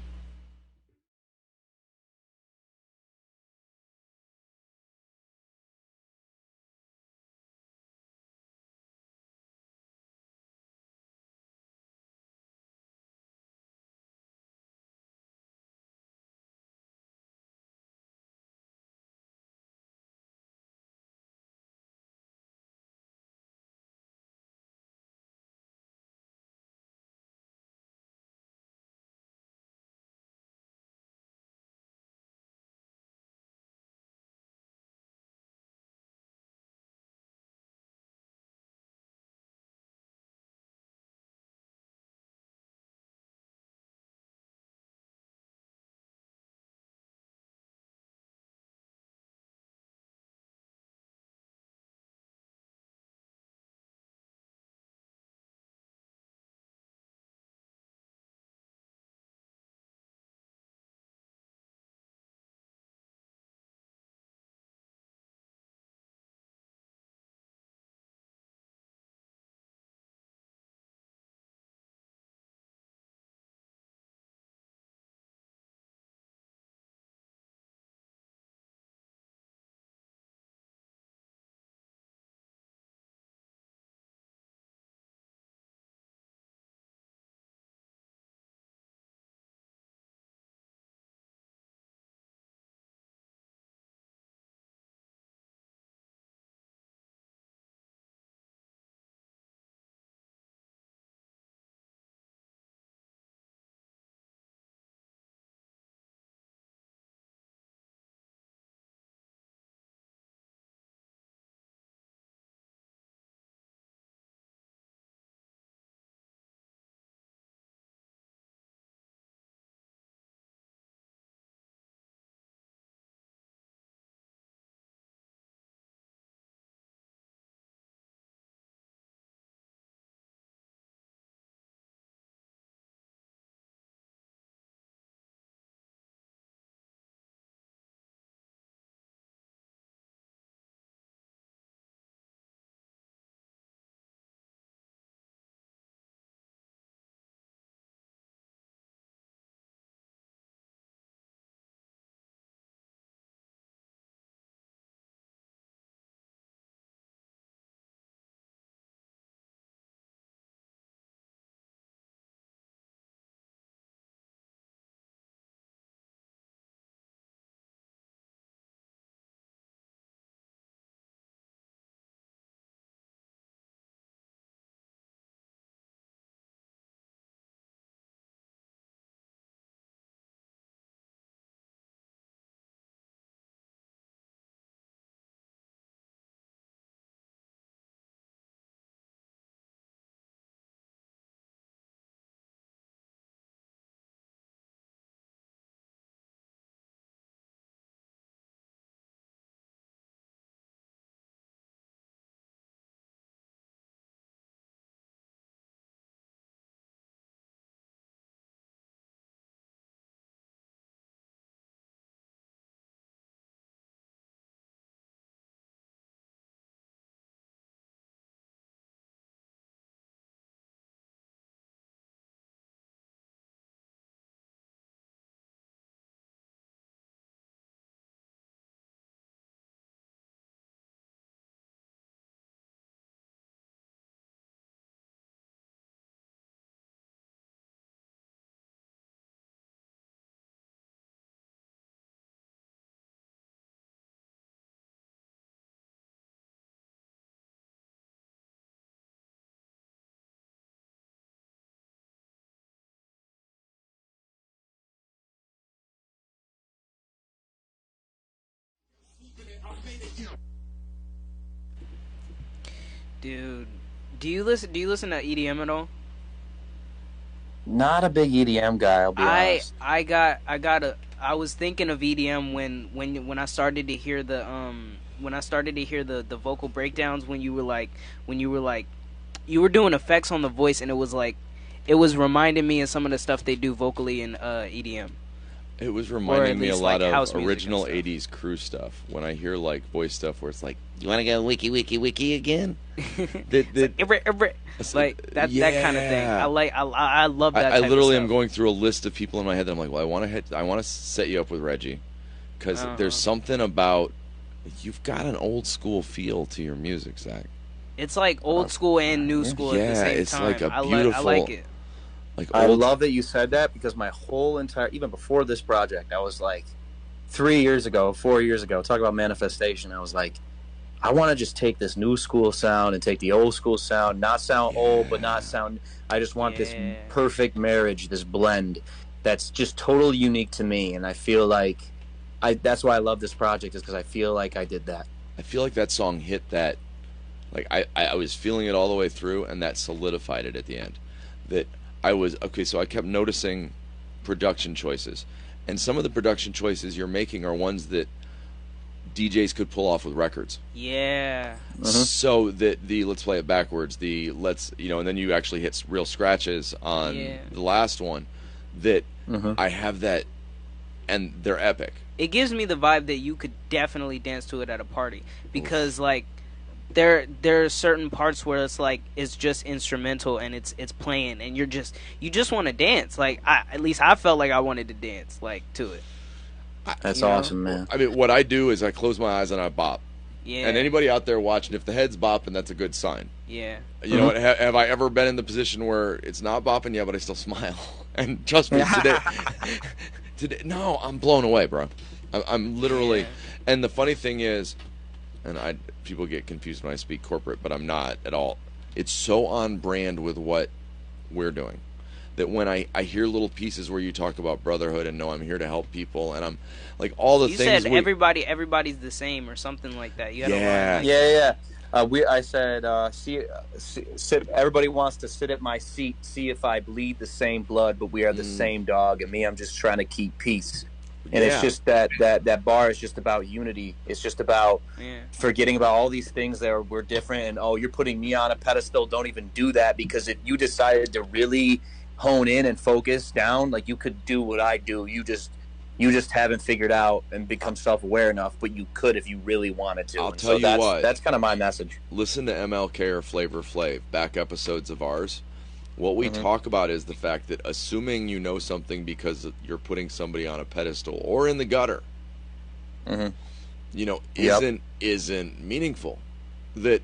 Dude, do you listen to EDM at all? Not a big EDM guy, I'll be honest. I was thinking of EDM when I started to hear the vocal breakdowns when you were like you were doing effects on the voice, and it was reminding me of some of the stuff they do vocally in EDM. It was reminding me a lot of original 80s crew stuff. When I hear like voice stuff where it's like, you want to go wiki wiki wiki again? Like that kind of thing. I love that. I literally am going through a list of people in my head that I'm like, well, I want to set you up with Reggie, because there's something about, you've got an old school feel to your music, Zach. It's like old school and new school at the same time. Yeah, it's like a beautiful. I like it. I love that you said that, because my whole entire, even before this project, I was like, 4 years ago, talk about manifestation. I was like, I want to just take this new school sound and take the old school sound, not sound old, but not sound. I just want this perfect marriage, this blend that's just totally unique to me. And I feel like that's why I love this project, is because I feel like I did that. I feel like that song hit that. Like I was feeling it all the way through, and that solidified it at the end. That I was okay. So I kept noticing production choices, and some of the production choices you're making are ones that DJs could pull off with records. Yeah. So that let's play it backwards. And then you actually hit real scratches on the last one. That I have that, and they're epic. It gives me the vibe that you could definitely dance to it at a party, because like there are certain parts where it's like it's just instrumental and it's playing and you just want to dance. Like at least I felt like I wanted to dance like to it. That's awesome, man. I mean, what I do is I close my eyes and I bop. Yeah. And anybody out there watching, if the head's bopping, that's a good sign. Yeah. You know what? Have I ever been in the position where it's not bopping? Yeah, but I still smile. And trust me, today, no, I'm blown away, bro. I'm literally. Yeah. And the funny thing is, and people get confused when I speak corporate, but I'm not at all. It's so on brand with what we're doing that when I hear little pieces where you talk about brotherhood and I'm here to help people, and I'm like all the things. You said everybody's the same or something like that. You had yeah. I said, sit. Everybody wants to sit at my seat, see if I bleed the same blood, but we are the same dog. And me, I'm just trying to keep peace. And it's just that bar is just about unity. It's just about forgetting about all these things that we're different. And you're putting me on a pedestal. Don't even do that, because if you decided to really hone in and focus down, like you could do what I do. You just haven't figured out and become self-aware enough, but you could if you really wanted to. I'll tell you what. That's kind of my message. Listen to MLK or Flavor Flav, back episodes of ours. What we talk about is the fact that assuming you know something because you're putting somebody on a pedestal or in the gutter, isn't meaningful. That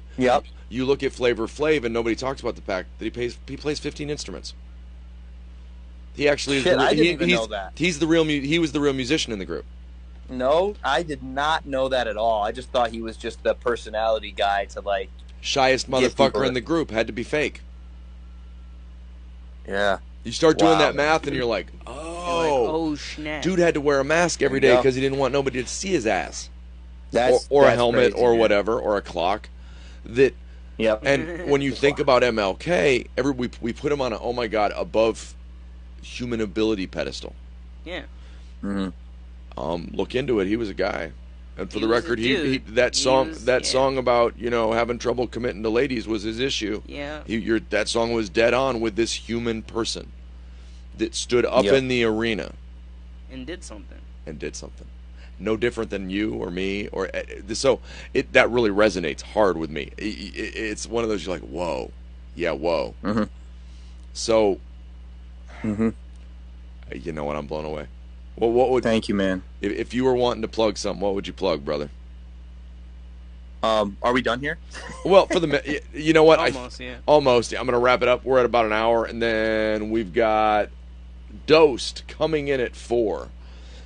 you look at Flavor Flav and nobody talks about the fact that he plays 15 instruments. He actually is. I didn't even know that. He was the real musician in the group. No, I did not know that at all. I just thought he was just the personality guy to like. Shyest motherfucker in the group, had to be fake. Yeah. You start doing that math and you're like, oh snap. Dude had to wear a mask every day because he didn't want nobody to see his ass. Or a helmet or whatever, or a clock. And when you think about MLK, we put him on above human ability pedestal. Yeah. Look into it. He was a guy. And for the record, that song about having trouble committing to ladies was his issue. Yeah, that song was dead on with this human person that stood up in the arena and did something. No different than you or me that really resonates hard with me. It's one of those you're like, whoa, whoa. So, you know what? I'm blown away. Well, what would? Thank you, man. If you were wanting to plug something, what would you plug, brother? Are we done here? Well, for you know what? Almost. I'm going to wrap it up. We're at about an hour, and then we've got Dosed coming in at 4.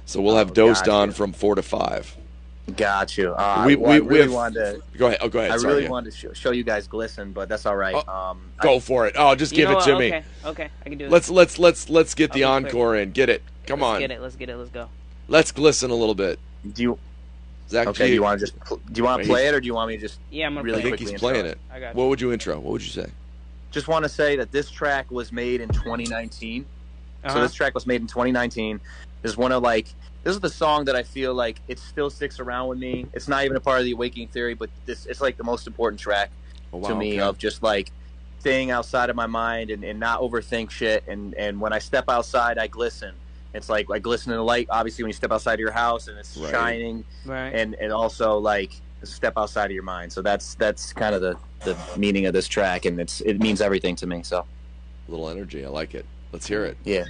So we'll have Dosed on from 4 to 5. Got you. We wanted to. Go ahead. Go ahead. I really wanted to show you guys Glisten, but that's all right. Go for it. Just give it to me. Okay, I can do it. Let's get the encore in. Get it. Come on. Let's get it. Let's go. Let's glisten a little bit. Zak G. Do you want to play it, or do you want me to just? Yeah, I'm gonna really quickly. I think he's playing it. I got you. What would you intro? What would you say? Just want to say that this track was made in 2019. So this track was made in 2019. This is the song that I feel like it still sticks around with me. It's not even a part of the Awakening Theory, but it's like the most important track to me of just like staying outside of my mind and not overthink shit. And when I step outside, I glisten. It's like glistening light, obviously, when you step outside of your house and it's shining, and also like step outside of your mind. So that's kind of the meaning of this track, and it means everything to me. So, a little energy, I like it. Let's hear it. Yeah.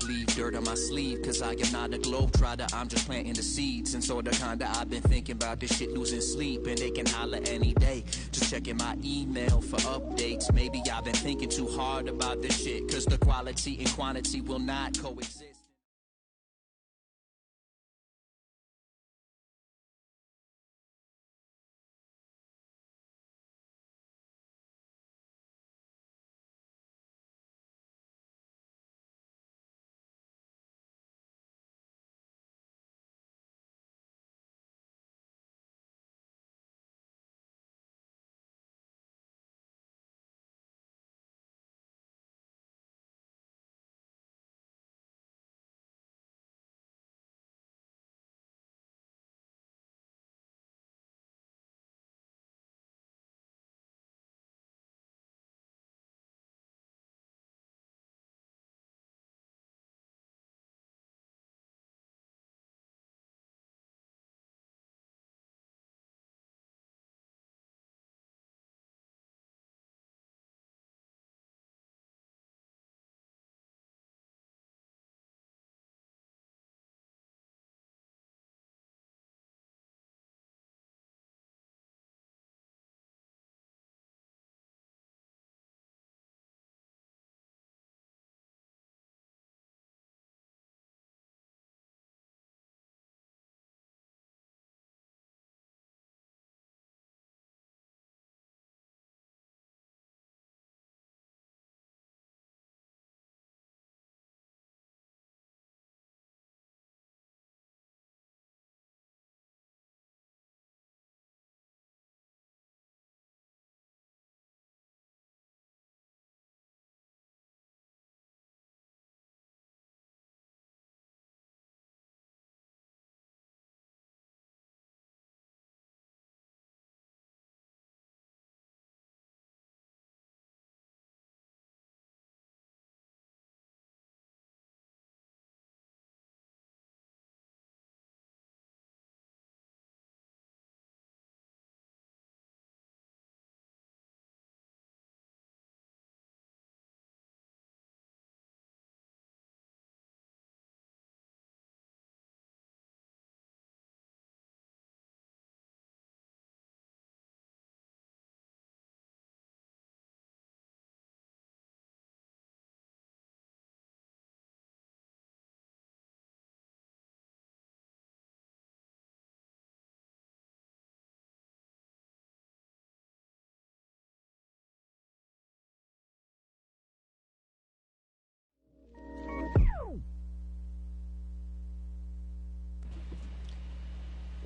Leave dirt on my sleeve, cause I am not a globetrotter, I'm just planting the seeds. And so the kinda I've been thinking about this shit, losing sleep, and they can holler any day. Just checking my email for updates. Maybe I've been thinking too hard about this shit, cause the quality and quantity will not coexist.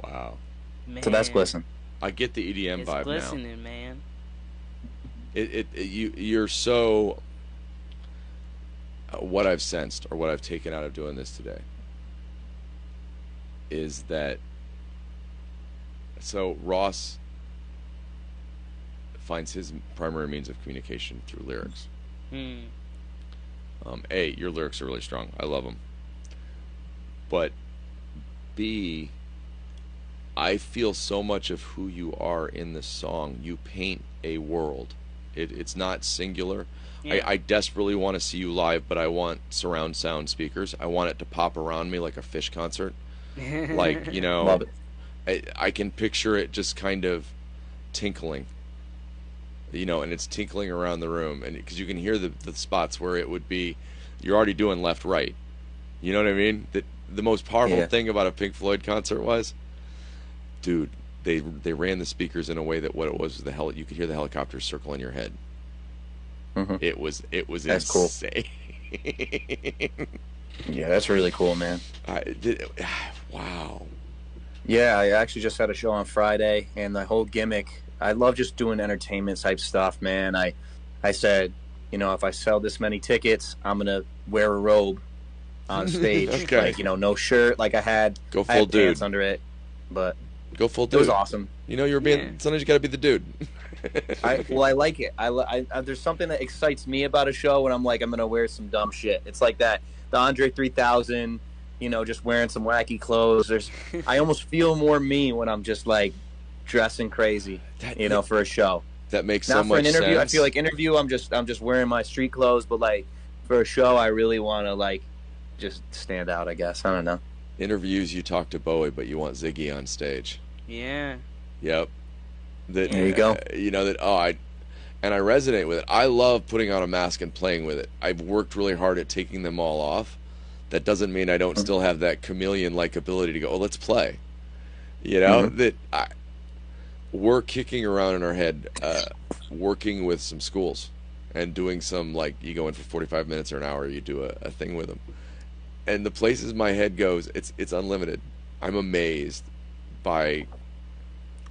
Wow. Man. So that's glisten. I get the EDM it's vibe glistening, now. Man. You're so. What I've sensed, or what I've taken out of doing this today, is that. So Ross finds his primary means of communication through lyrics. A, your lyrics are really strong. I love them. But B, I feel so much of who you are in this song. You paint a world. It's not singular. Yeah. I desperately want to see you live, but I want surround sound speakers. I want it to pop around me like a Fish concert. Like, you know, love it. I can picture it just kind of tinkling. You know, and it's tinkling around the room, and because you can hear the spots where it would be, you're already doing left, right. You know what I mean? The most powerful thing about a Pink Floyd concert was, dude, they ran the speakers in a way that what it was you could hear the helicopters circle in your head. Mm-hmm. It was that's insane. Cool. Yeah, that's really cool, man. Wow. Yeah, I actually just had a show on Friday, and the whole gimmick I love just doing entertainment type stuff, man. I said, you know, if I sell this many tickets, I'm gonna wear a robe on stage. Okay. Like, you know, no shirt. Like I had pants under it, but go full dude. It was awesome. You know, you're being. Sometimes you got to be the dude. I like it. I there's something that excites me about a show when I'm like, I'm gonna wear some dumb shit. It's like that. The Andre 3000. You know, just wearing some wacky clothes. I almost feel more me when I'm just like dressing crazy. You know, for a show. That makes so much sense. Not for an interview. Sense. I feel like interview. I'm just wearing my street clothes, but like for a show, I really want to like just stand out. I guess I don't know. Interviews, you talk to Bowie, but you want Ziggy on stage. Yeah. Yep. That, there you go. You know that. I resonate with it. I love putting on a mask and playing with it. I've worked really hard at taking them all off. That doesn't mean I don't still have that chameleon-like ability to go, oh, let's play. You know, we're kicking around in our head, working with some schools and doing some, like, you go in for 45 minutes or an hour, you do a thing with them. And the places my head goes, it's unlimited. I'm amazed by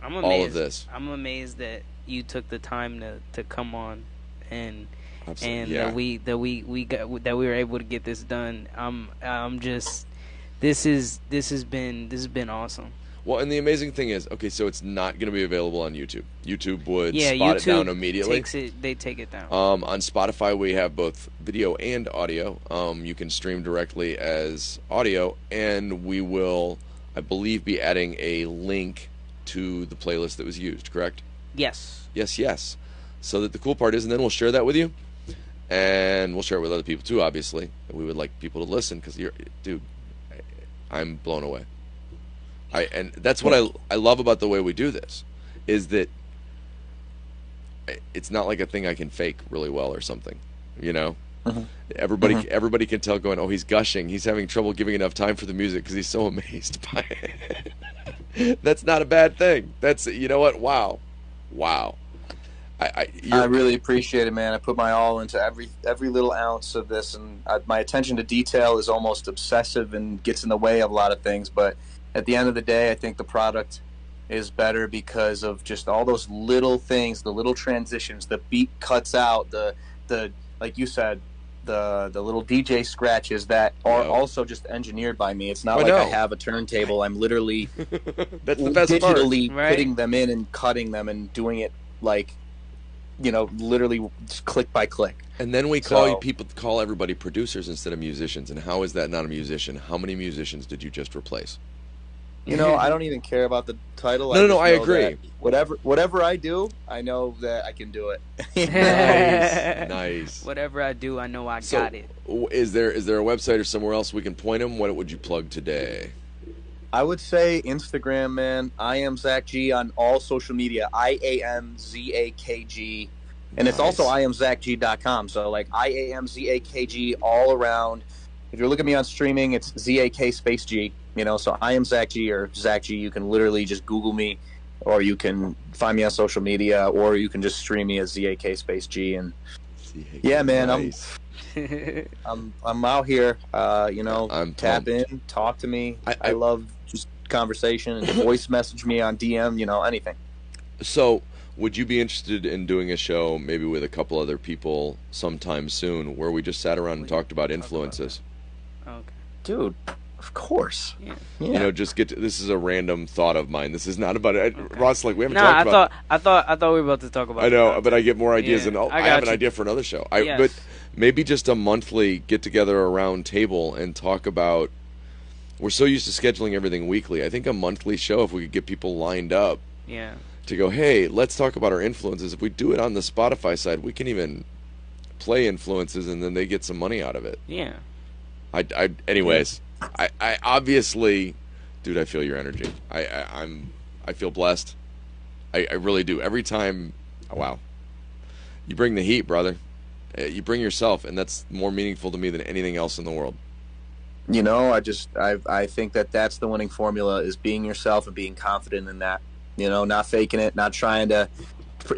all of this. I'm amazed that you took the time to come on and that we were able to get this done. I'm just this has been awesome. Well, and the amazing thing is, okay, so it's not going to be available on YouTube. YouTube would spot it down immediately. They take it down. On Spotify, we have both video and audio. You can stream directly as audio, and we will, I believe, be adding a link to the playlist that was used. Correct? Yes. Yes. So that the cool part is, and then we'll share that with you. And we'll share it with other people too, obviously. We would like people to listen because dude, I'm blown away. And that's what I love about the way we do this, is that it's not like a thing I can fake really well or something, you know. Everybody can tell going, oh, he's gushing. He's having trouble giving enough time for the music because he's so amazed by it. That's not a bad thing. That's, you know what? Wow. I really appreciate it, man. I put my all into every little ounce of this, and my attention to detail is almost obsessive and gets in the way of a lot of things. But at the end of the day, I think the product is better because of just all those little things, the little transitions, the beat cuts out, the like you said, the little DJ scratches that are also just engineered by me. It's not I have a turntable. I'm literally that's the best digitally part. putting them in and cutting them and doing it like, you know, literally just click by click. And then we call everybody producers instead of musicians. And how is that not a musician? How many musicians did you just replace? You know, I don't even care about the title. No, I agree. Whatever I do, I know that I can do it. Nice. Whatever I do, I know I got it. Is there a website or somewhere else we can point them? What would you plug today? I would say Instagram, man. I am Zak G on all social media. IAMZAKG. And it's also IamZakG.com. So, like, IAMZAKG all around. If you're looking at me on streaming, it's ZAK space G. You know, so I am Zak G or Zak G. You can literally just Google me, or you can find me on social media, or you can just stream me at ZAK space G. And yeah, man, nice. I'm out here. You know, tap in, talk to me. I love just conversation and voice message me on DM. You know, anything. So, would you be interested in doing a show maybe with a couple other people sometime soon, where we just sat around and talked about influences? Okay, dude. Of course. Yeah. You know, just this is a random thought of mine. This is not about it. Okay. Ross, like, we haven't talked about... I thought we were about to talk about it. I know, but I get more ideas, and I have an idea for another show. But maybe just a monthly get-together around table and talk about... We're so used to scheduling everything weekly. I think a monthly show, if we could get people lined up to go, hey, let's talk about our influences. If we do it on the Spotify side, we can even play influences, and then they get some money out of it. Yeah. Anyways... I obviously, dude, I feel your energy. I feel blessed. I really do. Every time, wow, you bring the heat, brother. You bring yourself, and that's more meaningful to me than anything else in the world. You know, I think that's the winning formula, is being yourself and being confident in that. You know, not faking it, not trying to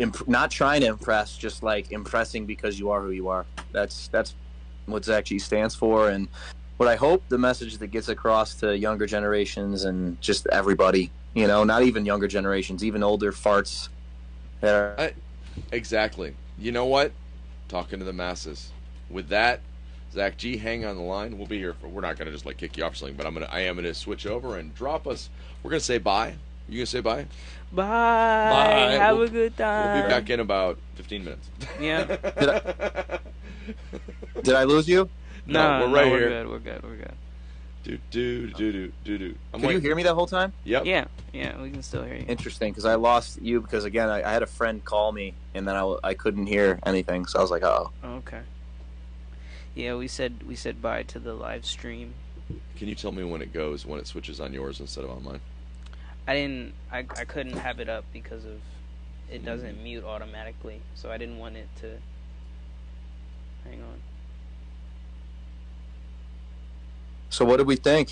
impress, just like impressing because you are who you are. That's what Zak G stands for, and what I hope the message that gets across to younger generations and just everybody, you know, not even younger generations, even older farts, Exactly. You know what? Talking to the masses. With that, Zak G, hang on the line. We'll be here. We're not gonna just like kick you off or something, but I am gonna switch over and drop us. We're gonna say bye. You gonna say bye? Bye. Bye. Have a good time. We'll be back in about 15 minutes. Yeah. Did I lose you? No, we're right here. We're good. Do. Can you hear me the whole time? Yep. Yeah, we can still hear you. Interesting, because I lost you because again I had a friend call me and then I couldn't hear anything, so I was like, oh. Okay. Yeah, we said bye to the live stream. Can you tell me when it switches on yours instead of on mine? I couldn't have it up because of it doesn't mute automatically, so I didn't want it to. Hang on. So what did we think?